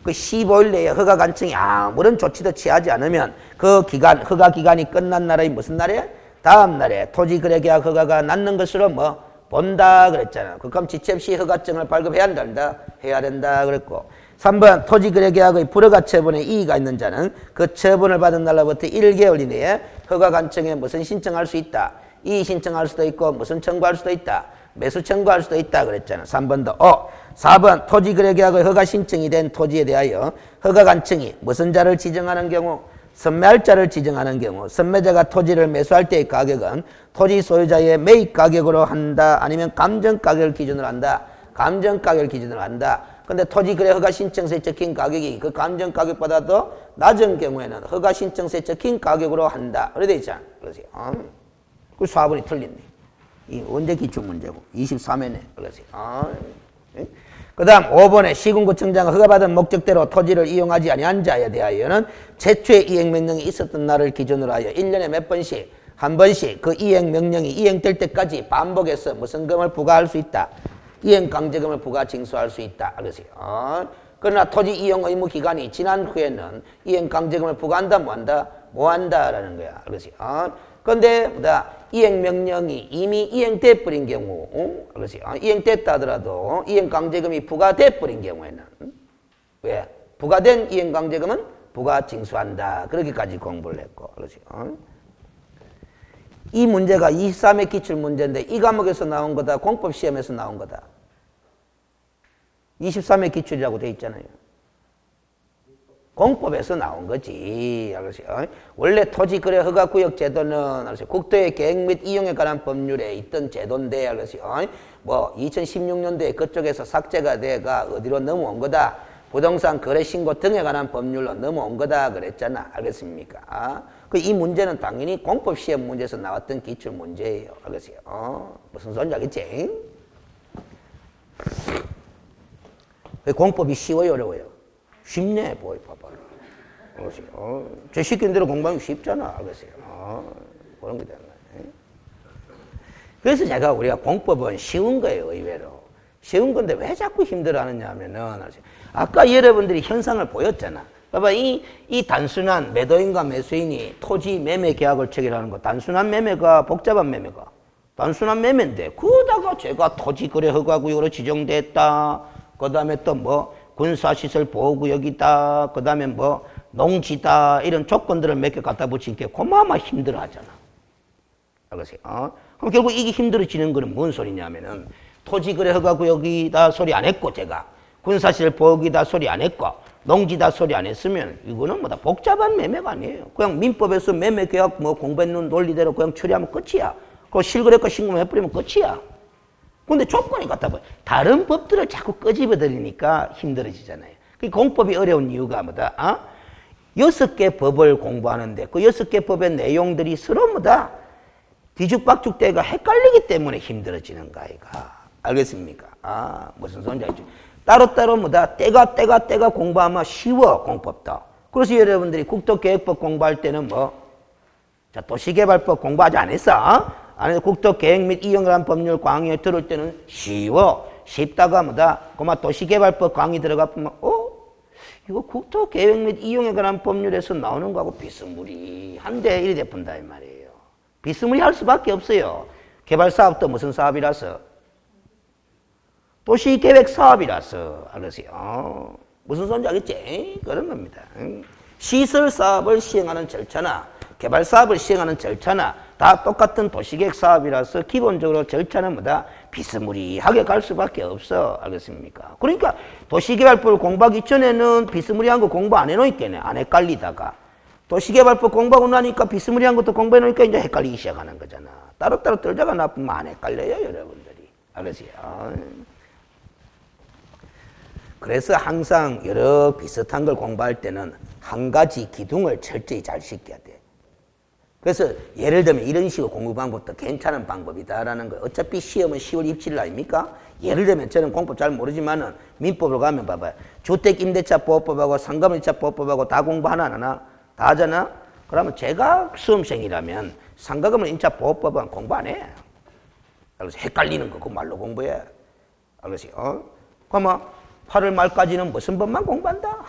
그 15일 내에 허가관청이 아무런 조치도 취하지 않으면 그 기간, 허가기간이 끝난 날의 무슨 날에? 다음 날에 토지거래계약 허가가 났는 것으로 뭐 본다 그랬잖아. 그럼 지체 없이 허가증을 발급해야 한다. 해야 된다 그랬고. 3번 토지거래계약의 불허가 처분에 이의가 있는 자는 그 처분을 받은 날로부터 1개월 이내에 허가관청에 무슨 신청할 수 있다. 이의 신청할 수도 있고 무슨 청구할 수도 있다. 매수 청구할 수도 있다 그랬잖아. 3번도 4번 토지거래계약의 허가 신청이 된 토지에 대하여 허가관청이 무슨 자를 지정하는 경우 선매할 자를 지정하는 경우 선매자가 토지를 매수할 때의 가격은 토지 소유자의 매입 가격으로 한다. 아니면 감정가격을 기준으로 한다. 감정가격을 기준으로 한다. 근데 토지거래 허가신청서에 적힌 가격이 그 감정가격보다도 낮은 경우에는 허가신청서에 적힌 가격으로 한다. 그래 돼 있잖아. 그러세요. 그 4번이 틀렸네. 이 언제 기출문제고? 23회네. 그러세요. 그 다음 5번에 시군구청장 허가받은 목적대로 토지를 이용하지 아니한 자에 대하여는 최초의 이행명령이 있었던 날을 기준으로 하여 1년에 몇 번씩 한 번씩 그 이행명령이 이행될 때까지 반복해서 무슨 금을 부과할 수 있다. 이행강제금을 부과 징수할 수 있다. 그러세요. 그러나 토지 이용 의무 기간이 지난 후에는 이행강제금을 부과한다 뭐한다? 뭐한다라는 거야. 그러세요. 그런데 이행명령이 이미 이행돼 버린 경우 그러세요. 이행됐다 하더라도 이행강제금이 부과돼 버린 경우에는 왜? 부과된 이행강제금은 부과 징수한다. 그렇게까지 공부를 했고 그러세요. 이 문제가 23회 기출문제인데 이 과목에서 나온 거다. 공법시험에서 나온 거다. 23회 기출이라고 돼 있잖아요. 공법에서 나온 거지. 원래 토지거래 허가구역 제도는 국토의 계획 및 이용에 관한 법률에 있던 제도인데 뭐 2016년도에 그쪽에서 삭제가 돼가 어디로 넘어온 거다. 부동산 거래 신고 등에 관한 법률로 넘어온 거다 그랬잖아. 알겠습니까? 이 문제는 당연히 공법 시험 문제에서 나왔던 기출 문제예요. 알겠어요? 무슨 소리인지 알겠지? 공법이 쉬워요, 어려워요? 쉽네, 보이 봐봐. 알겠어요? 저 시킨 대로 공부하기 쉽잖아. 알겠어요? 그런 게 되는 거예요. 그래서 제가 우리가 공법은 쉬운 거예요, 의외로. 쉬운 건데 왜 자꾸 힘들어 하느냐 하면은, 아까 여러분들이 현상을 보였잖아. 봐봐, 이 단순한 매도인과 매수인이 토지 매매 계약을 체결하는 거, 단순한 매매가 복잡한 매매가? 단순한 매매인데, 그러다가 제가 토지거래 허가구역으로 지정됐다. 그 다음에 또 뭐, 군사시설 보호구역이다. 그 다음에 뭐, 농지다. 이런 조건들을 몇 개 갖다 붙이니까 고마마 힘들어 하잖아. 알겠어요? 그럼 결국 이게 힘들어지는 거는 뭔 소리냐면은, 토지거래 허가구역이다 소리 안 했고, 제가. 군사시설 보호구역이다 소리 안 했고, 농지다 소리 안 했으면 이거는 뭐다 복잡한 매매가 아니에요. 그냥 민법에서 매매계약 뭐 공부했는 논리대로 그냥 처리하면 끝이야. 그 실거래가 신고만 해버리면 끝이야. 근데 조건이 같다 보여. 다른 법들을 자꾸 끄집어들이니까 힘들어지잖아요. 그 공법이 어려운 이유가 뭐다? 6개 법을 공부하는데 그 6개 법의 내용들이 서로 뭐다? 뒤죽박죽 대가 헷갈리기 때문에 힘들어지는 거 아이가. 알겠습니까? 무슨 소리인지 알죠? 따로따로 뭐다? 때가 공부하면 쉬워, 공법도. 그래서 여러분들이 국토계획법 공부할 때는 뭐? 자, 도시개발법 공부하지 않았어? 아니, 국토계획 및 이용에 관한 법률 강의에 들을 때는 쉬워. 쉽다가 뭐다? 그만 도시개발법 강의 들어가 보면, 이거 국토계획 및 이용에 관한 법률에서 나오는 거하고 비스무리한데 이래 본다, 이 말이에요. 비스무리할 수밖에 없어요. 개발사업도 무슨 사업이라서? 도시계획 사업이라서. 알았어요. 무슨 소리인지 알겠지? 그런 겁니다. 시설 사업을 시행하는 절차나 개발 사업을 시행하는 절차나 다 똑같은 도시계획 사업이라서 기본적으로 절차는 뭐다? 비스무리하게 갈 수밖에 없어. 알겠습니까? 그러니까 도시개발법을 공부하기 전에는 비스무리한 거 공부 안 해놓겠네. 안 헷갈리다가. 도시개발법 공부하고 나니까 비스무리한 것도 공부해놓으니까 이제 헷갈리기 시작하는 거잖아. 따로따로 떨다가 나쁘면 안 헷갈려요, 여러분들이. 알겠어요? 그래서 항상 여러 비슷한 걸 공부할 때는 한 가지 기둥을 철저히 잘 씻겨야 돼. 그래서 예를 들면 이런 식으로 공부 방법도 괜찮은 방법이다라는 거. 어차피 시험은 10월 27일 아닙니까? 예를 들면 저는 공법 잘 모르지만은 민법으로 가면 봐봐요. 주택임대차보호법하고 상가임대차보호법하고 다 공부 하나 안 하나? 다 하잖아? 그러면 제가 수험생이라면 상가금은 임차 보호법은 공부 안 해. 알겠어요? 헷갈리는 거 그 말로 공부해. 알겠어요? 그러면 8월 말까지는 무슨 법만 공부한다?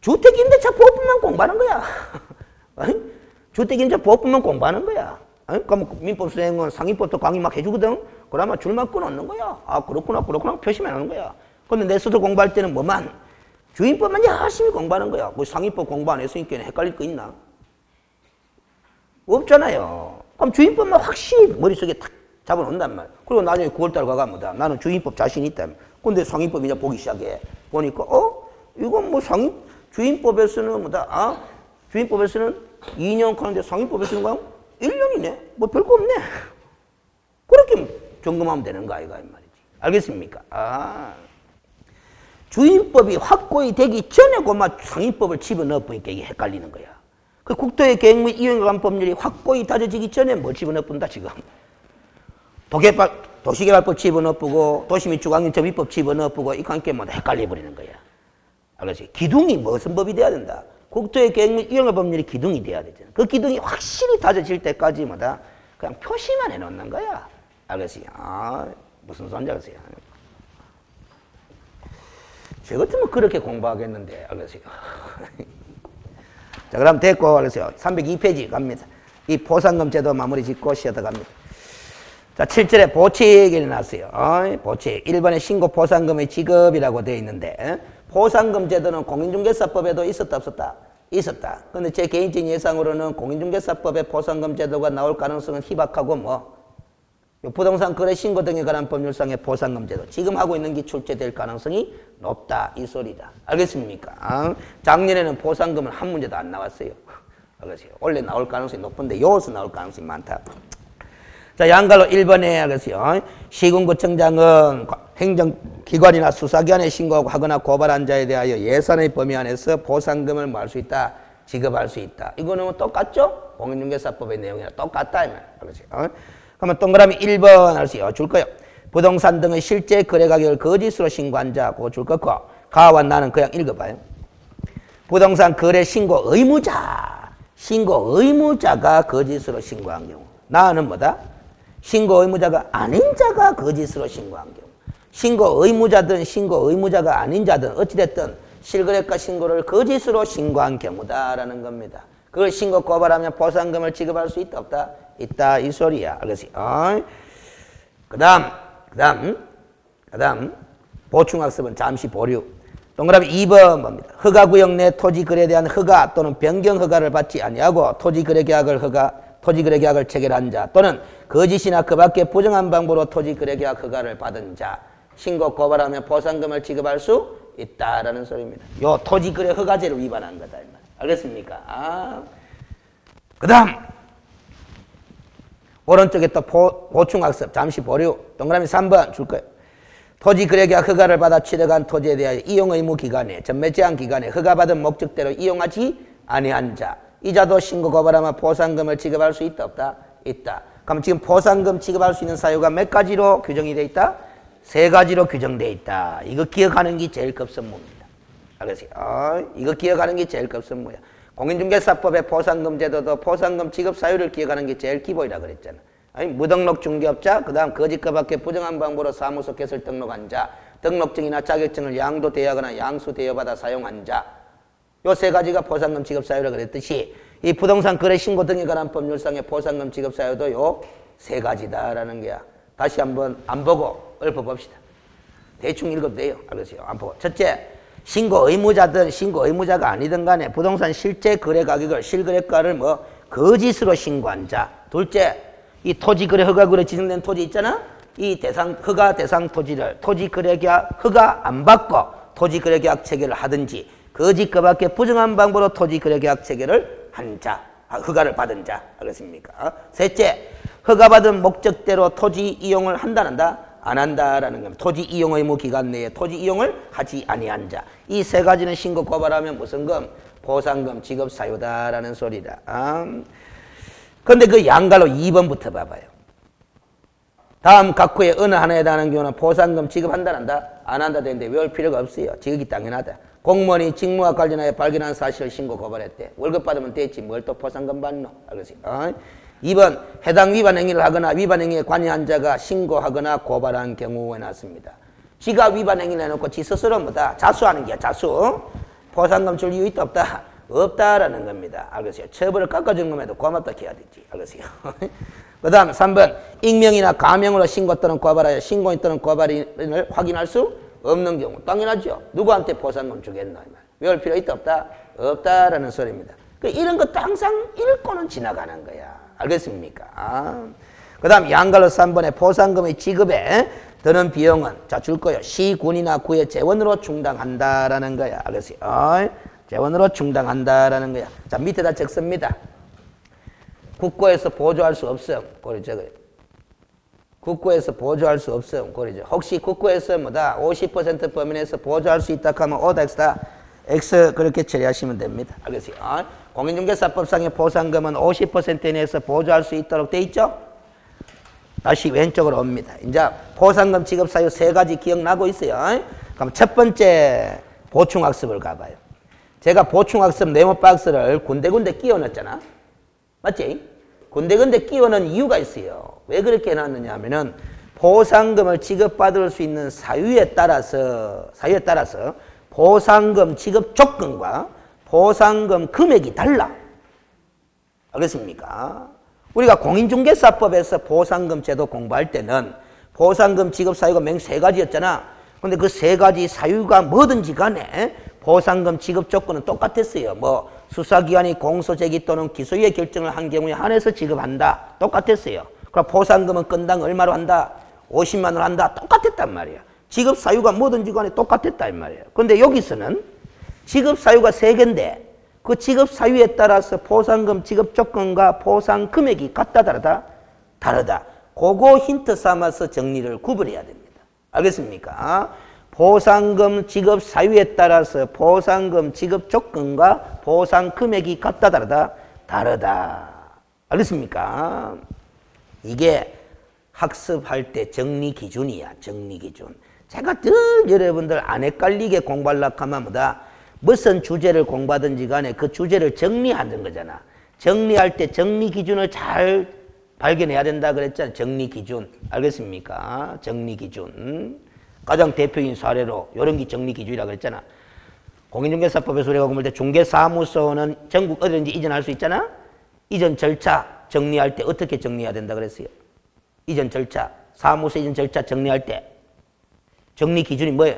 주택임대차 보호법만 공부하는 거야. 주택임대차 보호법만 공부하는 거야. 그러면 민법 수행은 상위법도 강의 막 해주거든. 그러면 줄만 끊어놓는 거야. 아 그렇구나 표시만 하는 거야. 근데 내 스스로 공부할 때는 뭐만? 주임법만 열심히 공부하는 거야. 그 상위법 공부 안 했으니까 헷갈릴 거 있나? 없잖아요. 그럼 주임법만 확실히 머릿속에 탁 잡아놓는단 말이야. 그리고 나중에 9월달 가가 뭐다. 나는 주임법 자신 있다. 근데 상위법 이제 보기 시작해. 보니까 이건 뭐 주임법에서는 뭐다. 주임법에서는 2년 하는데 상위법에서는 그냥 1년이네. 뭐 별거 없네. 그렇게 점검하면 되는 거 아이가 이 말이지. 알겠습니까? 주임법이 확고히 되기 전에 그만 상위법을 집어넣어 보니까 이게 헷갈리는 거야. 그 국토의 계획 및 이용에 관한 법률이 확고히 다져지기 전에 뭘 집어넣어 본다 지금. 도시개발법 집어넣고 도시 및 주거환경정비법 집어넣고 이 관계 뭐 헷갈려 버리는 거야. 알겠지? 기둥이 무슨 법이 돼야 된다. 국토의 계획 및 이용의 법률이 기둥이 돼야 되잖아. 그 기둥이 확실히 다져질 때까지 뭐다 그냥 표시만 해놓는 거야. 알겠지? 무슨 소리인지 알겠어요? 저 같으면 그렇게 공부하겠는데 알겠어요? 자 그럼 됐고 알겠어요? 302페이지 갑니다. 이 포상금 제도 마무리 짓고 쉬었다 갑니다. 자 7절에 보칙이 나왔어요. 보칙 1번에 신고 포상금의 지급이라고 되어 있는데 포상금 제도는 공인중개사법에도 있었다 없었다? 있었다. 근데 제 개인적인 예상으로는 공인중개사법에 포상금 제도가 나올 가능성은 희박하고 부동산 거래 신고 등에 관한 법률상의 포상금 제도 지금 하고 있는 게 출제될 가능성이 높다 이 소리다. 알겠습니까? 작년에는 포상금은 한 문제도 안 나왔어요. 알겠어요? 원래 나올 가능성이 높은데 여기서 나올 가능성이 많다. 자 양갈로 1번에 알겠어요? 시군구청장은 행정기관이나 수사기관에 신고하고 하거나 고발한 자에 대하여 예산의 범위 안에서 포상금을 뭐 할 수 있다? 지급할 수 있다. 이거는 똑같죠? 공인중개사법의 내용이랑 똑같다 이 말. 알겠어요? 그러면 동그라미 1번 할 수 줄 거예요. 부동산 등의 실제 거래 가격을 거짓으로 신고한 자, 그거 줄 거고. 가와 나는 그냥 읽어봐요. 부동산 거래 신고 의무자. 신고 의무자가 거짓으로 신고한 경우. 나는 뭐다? 신고 의무자가 아닌 자가 거짓으로 신고한 경우. 신고 의무자든 신고 의무자가 아닌 자든 어찌됐든 실거래가 신고를 거짓으로 신고한 경우다라는 겁니다. 그걸 신고 고발하면 보상금을 지급할 수 있다 없다? 있다 이 소리야. 알겠어요? 그 다음 보충학습은 잠시 보류. 동그라미 2번 뭡니다. 허가구역 내 토지거래에 대한 허가 또는 변경 허가를 받지 아니하고 토지거래 계약을 체결한 자 또는 거짓이나 그 밖에 부정한 방법으로 토지거래 계약 허가를 받은 자 신고 고발하면 보상금을 지급할 수 있다라는 소리입니다. 요 토지거래 허가제를 위반한 거다. 알겠습니까? 그 다음 오른쪽에 또 보충학습 잠시 보류. 동그라미 3번 줄 거예요. 토지거래계약 허가를 받아 취득한 토지에 대하여 이용의무기간에 전매제한기간에 허가받은 목적대로 이용하지 아니한 자 이자도 신고 고발하면 보상금을 지급할 수 있다 없다? 있다. 그럼 지금 보상금 지급할 수 있는 사유가 몇 가지로 규정이 되어 있다? 3가지로 규정되어 있다. 이거 기억하는 게 제일 급선무입니다. 알겠어요? 이거 기억하는 게 제일 급선무야. 공인중개사법의 포상금 제도도 포상금 지급 사유를 기억하는 게 제일 기본이라 그랬잖아. 아니, 무등록 중개업자, 그 다음 거짓과 밖에 부정한 방법으로 사무소 개설 등록한 자, 등록증이나 자격증을 양도대여하거나 양수대여받아 사용한 자, 요 3가지가 포상금 지급 사유라 그랬듯이 이 부동산 거래 신고 등에 관한 법률상의 포상금 지급 사유도 요 3가지다라는 거야. 다시 한번 안 보고 읊어봅시다. 대충 읽어도 돼요. 알겠어요? 안 보고. 첫째, 신고 의무자든 신고 의무자가 아니든 간에 부동산 실제 거래 가격을 실거래가를 거짓으로 신고한 자. 둘째, 이 토지거래 허가구로 지정된 토지 있잖아? 이 허가 대상 토지를 토지거래계약 허가 안 받고 토지거래계약 체결을 하든지 거짓 그 밖에 부정한 방법으로 토지거래계약 체결을 한 자, 허가를 받은 자. 알겠습니까? 셋째, 허가받은 목적대로 토지 이용을 한다, 안 한다? 안 한다라는 겁니다. 토지 이용 의무 기간 내에 토지 이용을 하지 아니한 자. 이 3가지는 신고 고발하면 무슨 금? 보상금 지급 사유다라는 소리다. 근데 그 양갈로 2번부터 봐봐요. 다음 각 후에 어느 하나에 해당하는 경우는 보상금 지급한다, 안 한다? 안 한다 되는데 외울 필요가 없어요. 지극히 당연하다. 공무원이 직무와 관련하여 발견한 사실을 신고 고발했대. 월급 받으면 됐지. 뭘 또 포상금 받노? 알겠지? 2번 해당 위반 행위를 하거나 위반 행위에 관여한 자가 신고하거나 고발한 경우에 났습니다. 지가 위반 행위를 해놓고 지 스스로 뭐다? 자수하는 게야. 자수. 포상금 줄 이유 있다 없다? 없다라는 겁니다. 알겠어요? 처벌을 깎아주는 것에도 고맙다 해야 되지. 알겠어요? 그 다음 3번 익명이나 가명으로 신고 또는 고발하여 신고인 또는 고발인을 확인할 수 없는 경우. 당연하죠. 누구한테 포상금 주겠노? 외울 필요 있다 없다? 없다라는 소리입니다. 이런 것도 항상 읽고는 지나가는 거야. 알겠습니까? 그 다음 양갈로 3번에 포상금의 지급에 드는 비용은 자 줄 거예요. 시, 군이나 구의 재원으로 충당한다라는 거야. 알겠어요? 재원으로 충당한다라는 거야. 자 밑에다 적습니다. 국고에서 보조할 수 없음. 고리 적어요. 국고에서 보조할 수 없음. 고리 적어요. 혹시 국고에서 뭐다 50% 범위 내에서 보조할 수 있다 하면 O다 X다. X 그렇게 처리하시면 됩니다. 알겠어요? 공인중개사법상의 포상금은 50% 내에서 보조할 수 있도록 돼 있죠? 다시 왼쪽으로 옵니다. 이제 포상금 지급 사유 3가지 기억나고 있어요. 그럼 첫 번째 보충학습을 가봐요. 제가 보충학습 네모 박스를 군데군데 끼워 넣었잖아. 맞지? 군데군데 끼워 넣은 이유가 있어요. 왜 그렇게 해놨느냐 하면은 포상금을 지급받을 수 있는 사유에 따라서 포상금 지급 조건과 포상금 금액이 달라. 알겠습니까? 우리가 공인중개사법에서 포상금 제도 공부할 때는 포상금 지급 사유가 맹 3가지였잖아. 근데 그 3가지 사유가 뭐든지 간에 포상금 지급 조건은 똑같았어요. 뭐 수사기관이 공소제기 또는 기소유예 결정을 한 경우에 한해서 지급한다. 똑같았어요. 그럼 포상금은 건당 얼마로 한다? 50만 원 한다. 똑같았단 말이야. 지급 사유가 뭐든지 간에 똑같았다 이 말이에요. 근데 여기서는 지급 사유가 3개인데 그 지급 사유에 따라서 포상금 지급 조건과 포상 금액이 같다 다르다? 다르다. 그거 힌트 삼아서 정리를 구분해야 됩니다. 알겠습니까? 포상금 지급 사유에 따라서 포상금 지급 조건과 포상 금액이 같다 다르다? 다르다. 알겠습니까? 이게 학습할 때 정리 기준이야. 정리 기준. 제가 늘 여러분들 안 헷갈리게 공부하려고 하면 뭐다? 무슨 주제를 공부하든지 간에 그 주제를 정리하는 거잖아. 정리할 때 정리 기준을 잘 발견해야 된다 그랬잖아. 정리 기준. 알겠습니까? 정리 기준. 가장 대표적인 사례로 이런 게 정리 기준이라고 그랬잖아. 공인중개사법에서 우리가 공부할 때 중개사무소는 전국 어디든지 이전할 수 있잖아. 이전 절차 정리할 때 어떻게 정리해야 된다 그랬어요? 이전 절차, 사무소 이전 절차 정리할 때 정리 기준이 뭐예요?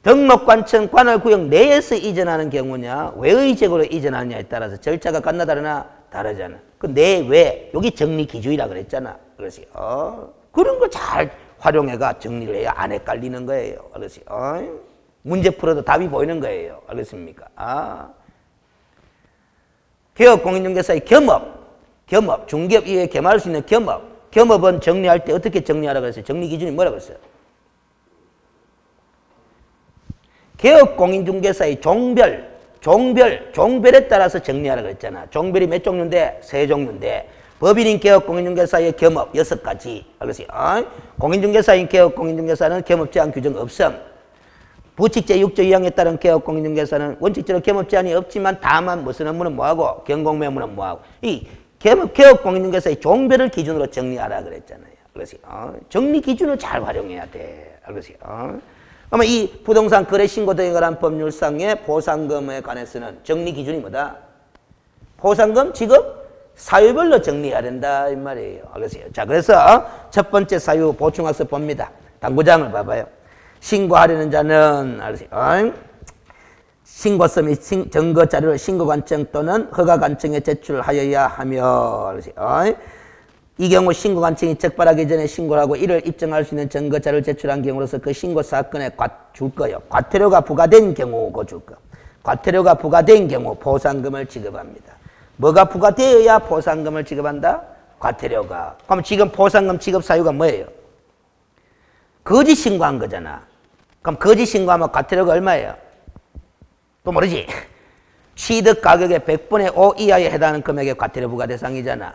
등록관청 관할구역 내에서 이전하는 경우냐 외의 지역으로 이전하느냐에 따라서 절차가 같나 다르나? 다르잖아. 그 내외 여기 정리 기준이라 그랬잖아. 그래서 그런 거 잘 활용해가 정리를 해야 안 헷갈리는 거예요. 그래서 문제 풀어도 답이 보이는 거예요. 알겠습니까? 개업공인중개사의 겸업 중개업 이외에 겸할 수 있는 겸업은 정리할 때 어떻게 정리하라고 했어요? 정리 기준이 뭐라고 했어요? 개업공인중개사의 종별에 따라서 정리하라고 했잖아. 종별이 몇 종류인데? 3종류인데 법인인 개업공인중개사의 겸업 6가지. 알겠어요? 공인중개사인 개업공인중개사는 겸업 제한 규정 없음. 부칙 제6조 2항에 따른 개업공인중개사는 원칙적으로 겸업 제한이 없지만 다만 무슨 업무는 뭐하고 경공매 업무는 뭐하고 이 개업공인중개사의 종별을 기준으로 정리하라 그랬잖아요. 그래서 정리 기준을 잘 활용해야 돼. 알겠어요? 그러면 이 부동산 거래 신고 등에 관한 법률상의 보상금에 관해서는 정리 기준이 뭐다? 보상금 지급 사유별로 정리해야 된다 이 말이에요. 알겠어요? 자, 그래서 첫 번째 사유 보충학습 봅니다. 당구장을 봐봐요. 신고하려는 자는 알겠어요? 신고서 및 증거 자료를 신고관청 또는 허가관청에 제출하여야 하며 알겠어요? 이 경우 신고관청이 적발하기 전에 신고를 하고 이를 입증할 수 있는 증거 자료를 제출한 경우로서 그 신고 사건에 줄 거예요. 과태료가 부과된 경우 그거 줄 거. 과태료가 부과된 경우 보상금을 지급합니다. 뭐가 부과되어야 보상금을 지급한다? 과태료가. 그럼 지금 보상금 지급 사유가 뭐예요? 거짓 신고한 거잖아. 그럼 거짓 신고하면 과태료가 얼마예요? 또 모르지? 취득 가격의 100분의 5 이하에 해당하는 금액의 과태료 부과 대상이잖아.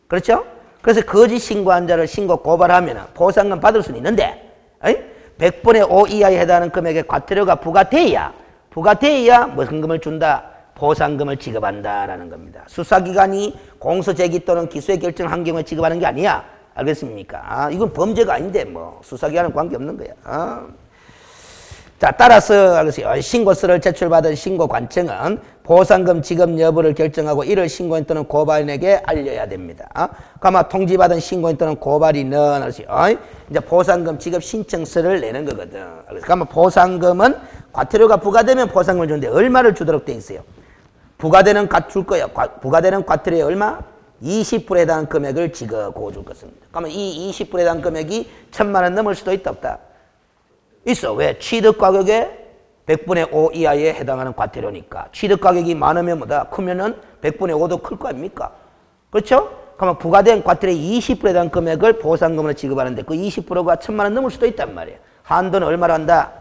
그렇죠? 그래서 거짓 신고한 자를 신고 고발하면 보상금 받을 수는 있는데 100분의 5 이하에 해당하는 금액의 과태료가 부과돼야 무슨 금을 준다? 보상금을 지급한다라는 겁니다. 수사기관이 공소제기 또는 기소의 결정을 한 경우에 지급하는 게 아니야. 알겠습니까? 이건 범죄가 아닌데 뭐 수사기관은 관계없는 거야. 자, 따라서 신고서를 제출받은 신고관청은 보상금 지급 여부를 결정하고 이를 신고인 또는 고발인에게 알려야 됩니다. 그러면 통지받은 신고인 또는 고발인은 이제 보상금 지급 신청서를 내는 거거든. 그러면 보상금은 과태료가 부과되면 보상금을 주는데 얼마를 주도록 돼 있어요? 부과되는 줄 거예요. 부과되는 과태료의 얼마? 20%에 해당하는 금액을 지급하고 줄 것입니다. 그러면 이 20%에 해당하는 금액이 1,000만 원 넘을 수도 있다 없다? 있어. 왜? 취득가격의 100분의 5 이하에 해당하는 과태료니까. 취득가격이 많으면 뭐다? 크면은 100분의 5도 클 거 아닙니까? 그렇죠? 그러면 부과된 과태료의 20%에 해당하는 금액을 보상금으로 지급하는데 그 20%가 1,000만 원 넘을 수도 있단 말이에요. 한도는 얼마로 한다?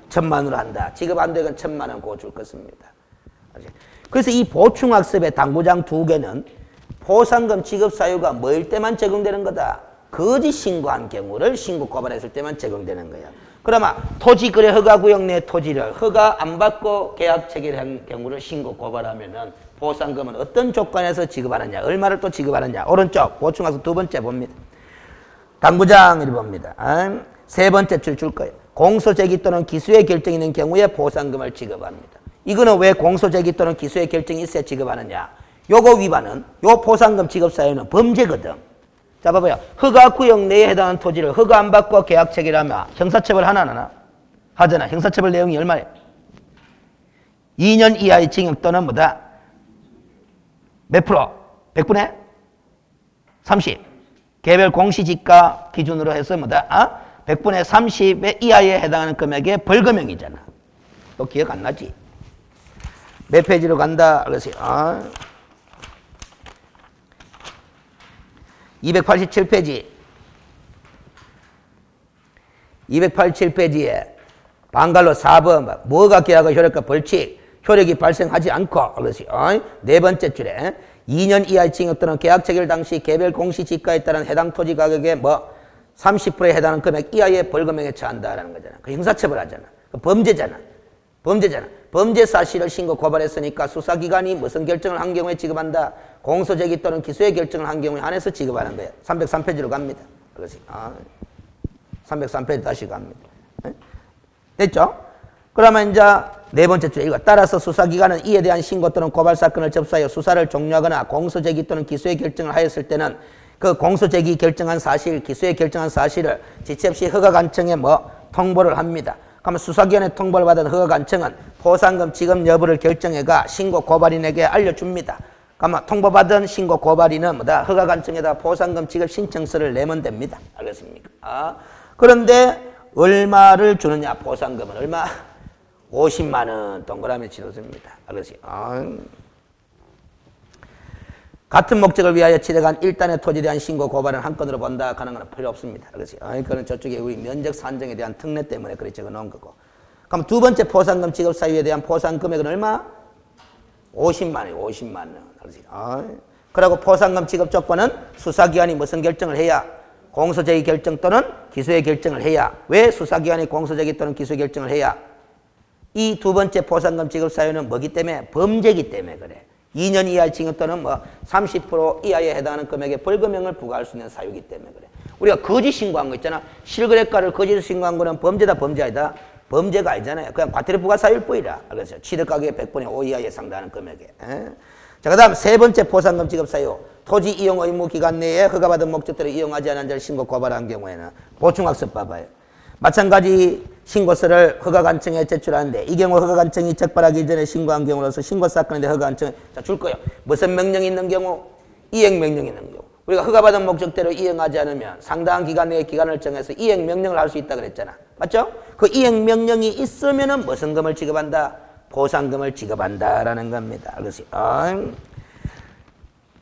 1,000만 원으로 한다. 지급 안 되면 1,000만 원 그거 줄 것입니다. 그래서 이 보충학습의 당구장 2개는 보상금 지급 사유가 뭐일 때만 적용되는 거다? 거짓 신고한 경우를 신고 고발했을 때만 적용되는 거야. 그러면 토지거래 허가구역 내 토지를 허가 안 받고 계약 체결한 경우를 신고 고발하면은 보상금은 어떤 조건에서 지급하느냐, 얼마를 또 지급하느냐. 오른쪽 보충학습 2번째 봅니다. 당구장 1번 봅니다. 세 번째 줄 거예요. 공소제기 또는 기소의 결정이 있는 경우에 보상금을 지급합니다. 이거는 왜 공소제기 또는 기소의 결정이 있어야 지급하느냐. 요거 위반은, 요 보상금 지급 사유는 범죄거든. 자, 봐봐요. 허가구역 내에 해당하는 토지를 허가 안 받고 계약 체결하면 형사처벌 하나 안 하나? 하잖아. 형사처벌 내용이 얼마예요? 2년 이하의 징역 또는 뭐다? 몇 프로? 100분의 30. 개별 공시지가 기준으로 해서 뭐다? 100분의 30의 이하에 해당하는 금액의 벌금형이잖아. 또 기억 안 나지? 몇 페이지로 간다? 그러세요. 287페이지. 287페이지에 방갈로 4번 뭐가 계약의 효력과 벌칙, 효력이 발생하지 않고 그러세요. 네 번째 줄에 2년 이하의 징역 또는 계약 체결 당시 개별 공시지가에 따른 해당 토지 가격의 30%에 해당하는 금액 이하의 벌금형에 처한다라는 거잖아. 그 형사처벌하잖아. 그 범죄잖아. 범죄 사실을 신고 고발했으니까 수사기관이 무슨 결정을 한 경우에 지급한다? 공소제기 또는 기소의 결정을 한 경우에 한해서 지급하는 거예요. 303페이지로 갑니다. 그렇지. 303페이지 다시 갑니다. 됐죠? 그러면 이제 네 번째 줄 이거 따라서 수사기관은 이에 대한 신고 또는 고발 사건을 접수하여 수사를 종료하거나 공소제기 또는 기소의 결정을 하였을 때는 그 공소제기 결정한 사실, 기소의 결정한 사실을 지체 없이 허가관청에 통보를 합니다. 그러면 수사기관에 통보를 받은 허가관청은 보상금 지급 여부를 결정해가 신고 고발인에게 알려줍니다. 그러면 통보받은 신고 고발인은 뭐다? 허가관청에다 보상금 지급 신청서를 내면 됩니다. 알겠습니까? 그런데 얼마를 주느냐? 보상금은 얼마? 50만 원 동그라미 치러줍니다. 알겠어요? 같은 목적을 위하여 취득한 1단의 토지에 대한 신고 고발은 한 건으로 본다 하는 건 필요 없습니다. 알겠어요? 그건 저쪽에 우리 면적 산정에 대한 특례 때문에 그렇게 적어놓은 거고. 그럼 두 번째 보상금 지급 사유에 대한 보상 금액은 얼마? 50만 원이에요. 50만 원. 알겠어요? 그리고 보상금 지급 조건은 수사기관이 무슨 결정을 해야? 공소제기 결정 또는 기소의 결정을 해야. 왜 수사기관이 공소제기 또는 기소의 결정을 해야? 이 두 번째 보상금 지급 사유는 뭐기 때문에? 범죄기 때문에 그래. 2년 이하의 징역 또는 30% 이하에 해당하는 금액의 벌금형을 부과할 수 있는 사유이기 때문에 그래. 우리가 거짓 신고한 거 있잖아. 실거래가를 거짓 신고한 거는 범죄다 범죄 아니다? 범죄가 아니잖아요. 그냥 과태료 부과 사유일 뿐이라. 그래서 취득가격의 100분의 5 이하에 상당하는 금액에. 자, 그 다음 세 번째 보상금 지급 사유. 토지 이용 의무 기간 내에 허가받은 목적대로 이용하지 않은 자를 신고 고발한 경우에는 보충학습 봐봐요. 마찬가지 신고서를 허가관청에 제출하는데 이 경우 허가관청이 적발하기 전에 신고한 경우로서 신고사건인데 허가관청에 줄 거예요. 무슨 명령이 있는 경우? 이행명령이 있는 경우. 우리가 허가받은 목적대로 이행하지 않으면 상당한 기간 내에 기간을 정해서 이행명령을 할 수 있다 그랬잖아. 맞죠? 그 이행명령이 있으면은 무슨 금을 지급한다? 보상금을 지급한다라는 겁니다. 알겠어요?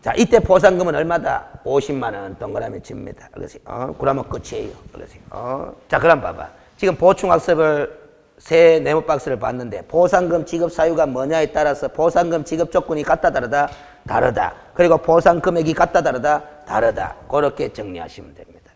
자, 이때 보상금은 얼마다? 50만 원 동그라미 칩니다. 알겠어요? 그러면 끝이에요. 알겠어요? 자, 그럼 봐봐. 지금 보충학습을 새 네모 박스를 봤는데 보상금 지급 사유가 뭐냐에 따라서 보상금 지급 조건이 같다 다르다? 다르다. 그리고 보상 금액이 같다 다르다? 다르다. 그렇게 정리하시면 됩니다.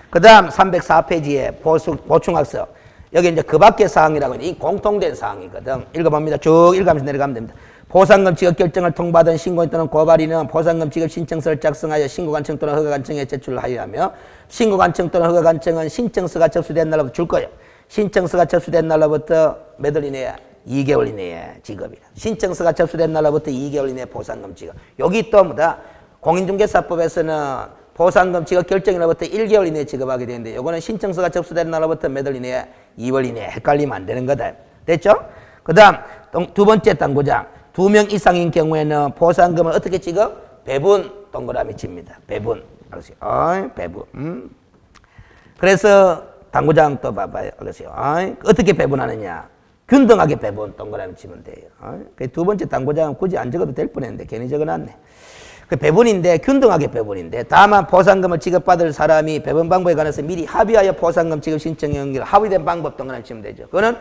그 다음 304페이지에 보충학습. 여기 이제 그 밖의 사항이라고 이 공통된 사항이거든. 읽어봅니다. 쭉 읽으면서 내려가면 됩니다. 보상금 지급 결정을 통보하던 신고인 또는 고발인은 보상금 지급 신청서를 작성하여 신고관청 또는 허가관청에 제출하여야 하며 신고관청 또는 허가관청은 신청서가 접수된 날로부터 줄 거예요. 신청서가 접수된 날로부터 몇 월 이내에? 2개월 이내에 지급이다. 신청서가 접수된 날로부터 2개월 이내에 보상금 지급. 여기 또 뭐다? 공인중개사법에서는 보상금 지급 결정일로부터 1개월 이내에 지급하게 되는데 요거는 신청서가 접수된 날로부터 몇 월 이내에? 2월 이내에. 헷갈리면 안 되는 거다. 됐죠? 그 다음 두 번째 당구장. 2명 이상인 경우에는 보상금을 어떻게 지급? 배분 동그라미 칩니다. 배분. 알았어요? 배분. 그래서 당구장 또 봐봐요. 알았어요? 어떻게 배분하느냐? 균등하게 배분 동그라미 치면 돼요. 두 번째 당구장은 굳이 안 적어도 될 뻔했는데 괜히 적어놨네. 그 배분인데 균등하게 배분인데 다만 보상금을 지급받을 사람이 배분 방법에 관해서 미리 합의하여 보상금 지급 신청 연기를 합의된 방법 동그라미 치면 되죠. 그거는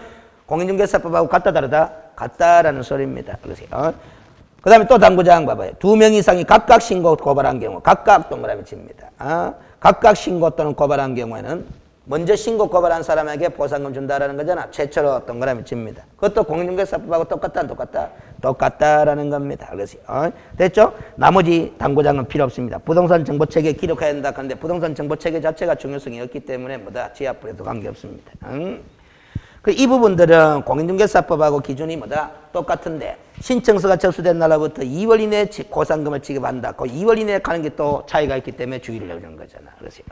공인중개사법하고 같다 다르다? 같다라는 소리입니다. 그러세요. 그 다음에 또 당구장 봐봐요. 2명 이상이 각각 신고 고발한 경우 각각 동그라미 칩니다. 각각 신고 또는 고발한 경우에는 먼저 신고 고발한 사람에게 보상금 준다라는 거잖아. 최초로 동그라미 칩니다. 그것도 공인중개사법하고 똑같다 안 똑같다? 똑같다라는 겁니다. 그래서 됐죠? 나머지 당구장은 필요 없습니다. 부동산 정보체계에 기록해야 된다 하는데 부동산 정보체계 자체가 중요성이 없기 때문에 뭐다? 지하풀에도 관계없습니다. 이 부분들은 공인중개사법하고 기준이 뭐다? 똑같은데 신청서가 접수된 날로부터 2월 이내에 보상금을 지급한다. 그 2월 이내에 가는 게 또 차이가 있기 때문에 주의를 해주는 거잖아. 그래서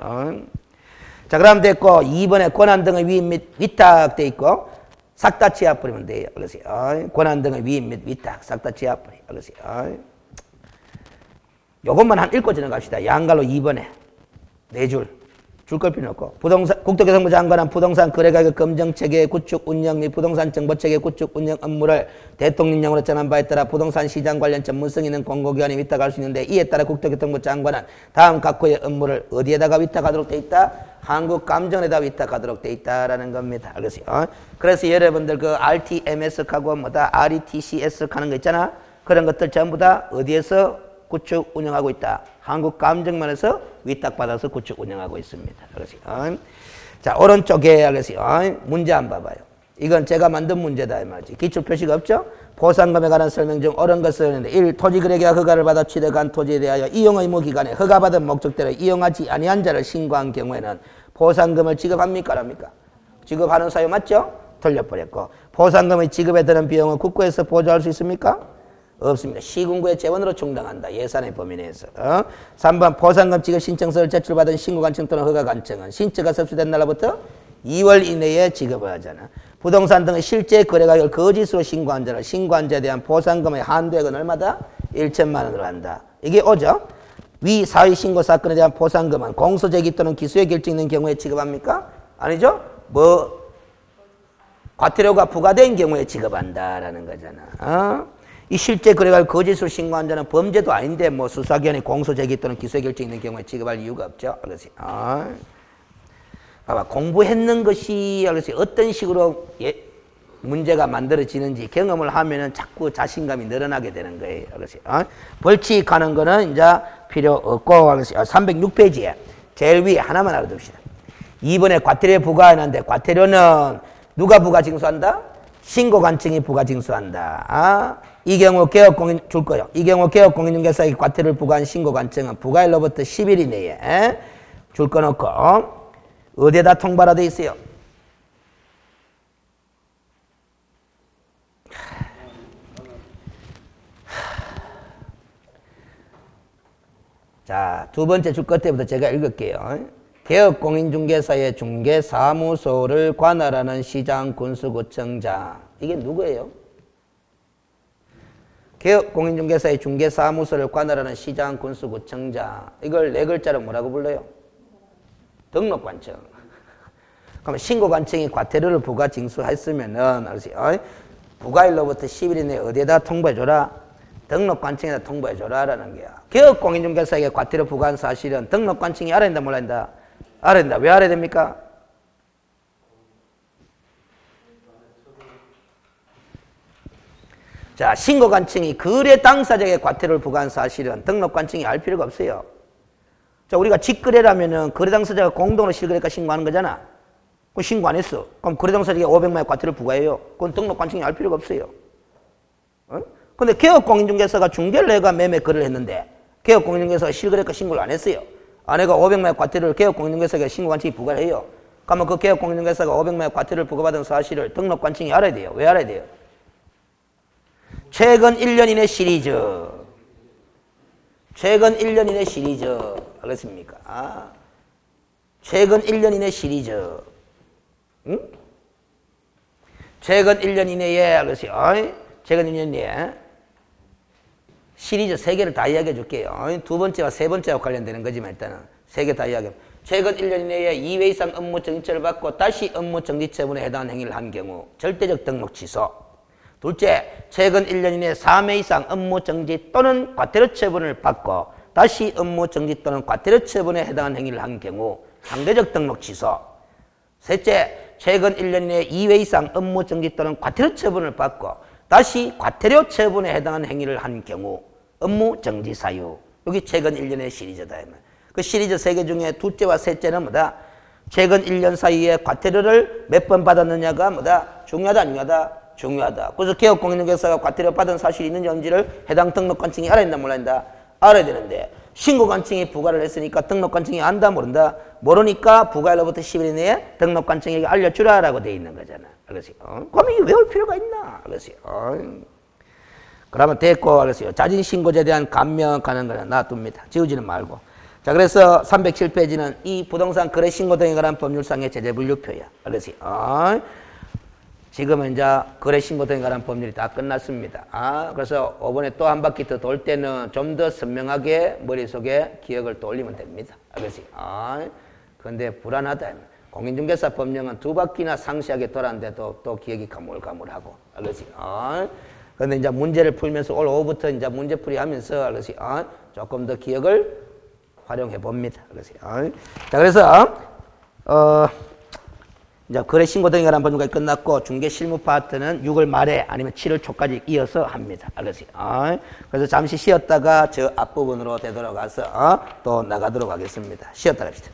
자, 그럼 됐고 2번에 권한 등의 위임 및 위탁 돼 있고 싹 다 지하버리면 돼요. 그래서 권한 등의 위임 및 위탁 싹 다 지하버리. 그래서 요것만 한 읽고 지나갑시다. 양갈로 2번에 4줄. 줄 걸 필요 없고 국토교통부 장관은 부동산 거래가격 검정체계 구축 운영 및 부동산 정보체계 구축 운영 업무를 대통령령으로 전한 바에 따라 부동산 시장 관련 전문성 있는 공공기관이 위탁할 수 있는데 이에 따라 국토교통부 장관은 다음 각호의 업무를 어디에다가 위탁하도록 돼 있다? 한국감정에다 위탁하도록 돼 있다라는 겁니다. 그래서 여러분들 그 RTMS하고 뭐다? RETCS 하는 거 있잖아. 그런 것들 전부 다 어디에서 구축 운영하고 있다? 한국감정만에서 위탁받아서 구축 운영하고 있습니다. 자, 오른쪽에 문제 한번 봐봐요. 이건 제가 만든 문제다 이 말이지. 기출 표시가 없죠? 보상금에 관한 설명 중 옳은 것을 했는데 1. 토지거래계가 허가를 받아 취득한 토지에 대하여 이용 의무 기간에 허가받은 목적대로 이용하지 아니한 자를 신고한 경우에는 보상금을 지급합니까? 합니까? 지급하는 사유 맞죠? 돌려버렸고 보상금의 지급에 드는 비용은 국고에서 보조할 수 있습니까? 없습니다. 시군구의 재원으로 충당한다. 예산의 범위 내에서. 3번 보상금 지급 신청서를 제출받은 신고관청 또는 허가관청은 신청가 접수된 날로부터 2월 이내에 지급을 하잖아. 부동산 등의 실제 거래가격을 거짓으로 신고한 자를 신고한 자에 대한 보상금의 한도액은 얼마다? 1천만 원으로 한다. 이게 오죠? 위 사회신고 사건에 대한 보상금은 공소제기 또는 기소의 결정 있는 경우에 지급합니까? 아니죠? 과태료가 부과된 경우에 지급한다라는 거잖아. 이 실제 거래가를 거짓으로 신고한 자는 범죄도 아닌데 수사기관의 공소제기 또는 기소의 결정 있는 경우에 지급할 이유가 없죠. 그래서 봐봐, 공부했는 것이 어떤 식으로 문제가 만들어지는지 경험을 하면은 자꾸 자신감이 늘어나게 되는 거예요. 그래서 벌칙하는 거는 이제 필요 없고 306페이지에 제일 위에 하나만 알아둡시다. 2번에 과태료 부과하는데 과태료는 누가 부과징수한다? 신고관청이 부과징수한다. 이 경우 개업공인 줄 거요. 이 경우 개업공인중개사에게 과태료를 부과한 신고관청은 부과일로부터 10일 이내에 줄 거 놓고 어디에다 통보라 돼 있어요? 자, 두 번째 줄 것 때부터 제가 읽을게요. 개업공인중개사의 중개사무소를 관할하는 시장군수구청장. 이게 누구예요? 개업공인중개사의 중개사무소를 관할하는 시장군수구청장. 이걸 네 글자로 뭐라고 불러요? 등록관청. 그러면 신고관청이 과태료를 부과징수했으면은 부과일로부터 10일 이내에 어디에다 통보해줘라? 등록관청에다 통보해줘라라는 거야. 개업공인중개사에게 과태료 부과한 사실은 등록관청이 알아야 된다 몰라야 된다? 알아야 된다. 왜 알아야 됩니까? 자, 신고관청이 거래 당사자에게 과태료를 부과한 사실은 등록관청이 알 필요가 없어요. 자, 우리가 직거래라면은 거래당사자가 공동으로 실거래가 신고하는 거잖아. 그거 신고 안 했어. 그럼 거래당사자에게 500만 원 과태료를 부과해요. 그건 등록관청이 알 필요가 없어요. 근데 개업공인중개사가 중개를 해가 매매 거래를 했는데 개업공인중개사가 실거래가 신고를 안 했어요. 아내가 500만 원 과태료를 개업공인중개사에게 신고관청이 부과를 해요. 그러면 그 개업공인중개사가 500만 원 과태료를 부과받은 사실을 등록관청이 알아야 돼요. 왜 알아야 돼요? 최근 1년 이내 시리즈. 최근 1년 이내 시리즈. 알겠습니까? 아. 최근 1년 이내 시리즈. 응? 최근 1년 이내에, 알겠어요? 최근 1년 이내에 시리즈 3개를 다 이야기해 줄게요. 두 번째와 세 번째와 관련되는 거지만 일단은 3개 다 이야기해. 최근 1년 이내에 2회 이상 업무 정지처를 받고 다시 업무 정지 처분에 해당하는 행위를 한 경우 절대적 등록 취소. 둘째, 최근 1년 이내에 3회 이상 업무 정지 또는 과태료 처분을 받고 다시 업무 정지 또는 과태료 처분에 해당하는 행위를 한 경우 상대적 등록 취소. 셋째, 최근 1년 이내에 2회 이상 업무 정지 또는 과태료 처분을 받고 다시 과태료 처분에 해당하는 행위를 한 경우 업무 정지 사유. 여기 최근 1년의 시리즈다. 그 시리즈 3개 중에 둘째와 셋째는 뭐다? 최근 1년 사이에 과태료를 몇 번 받았느냐가 뭐다? 중요하다, 안 중요하다? 중요하다. 그래서 개업공인중개사가 과태료 받은 사실이 있는지 없는지를 해당 등록관청이 알아야 된다, 몰라야 된다? 알아야 되는데 신고관청이 부과를 했으니까 등록관청이 안다, 모른다? 모르니까 부과일로부터 10일 이내에 등록관청에게 알려주라라고 돼 있는 거잖아. 알겠어요? 그럼 이게 외울 필요가 있나? 알겠어요? 그러면 됐고, 알겠어요? 자진신고제에 대한 감명하는 거는 놔둡니다. 지우지는 말고. 자, 그래서 307페이지는 이 부동산 거래신고 등에 관한 법률상의 제재분류표야. 알겠어요? 지금은 이제 거래신고 등에 관한 법률이 다 끝났습니다. 그래서 이번에 또 한 바퀴 더 돌 때는 좀 더 선명하게 머릿속에 기억을 또 올리면 됩니다. 알겠어요? 근데 불안하다. 공인중개사 법령은 2바퀴나 상세하게 돌았는데도 또 기억이 가물가물하고. 알겠어요? 근데 이제 문제를 풀면서 올 오후부터 이제 문제풀이 하면서, 알겠어요? 조금 더 기억을 활용해 봅니다. 알겠어요? 자, 그래서, 이제 거래신고 등에 관한 법률까지 끝났고, 중개실무 파트는 6월 말에 아니면 7월 초까지 이어서 합니다. 알겠어요? 그래서 잠시 쉬었다가 저 앞부분으로 되돌아가서 또 나가도록 하겠습니다. 쉬었다 갑시다.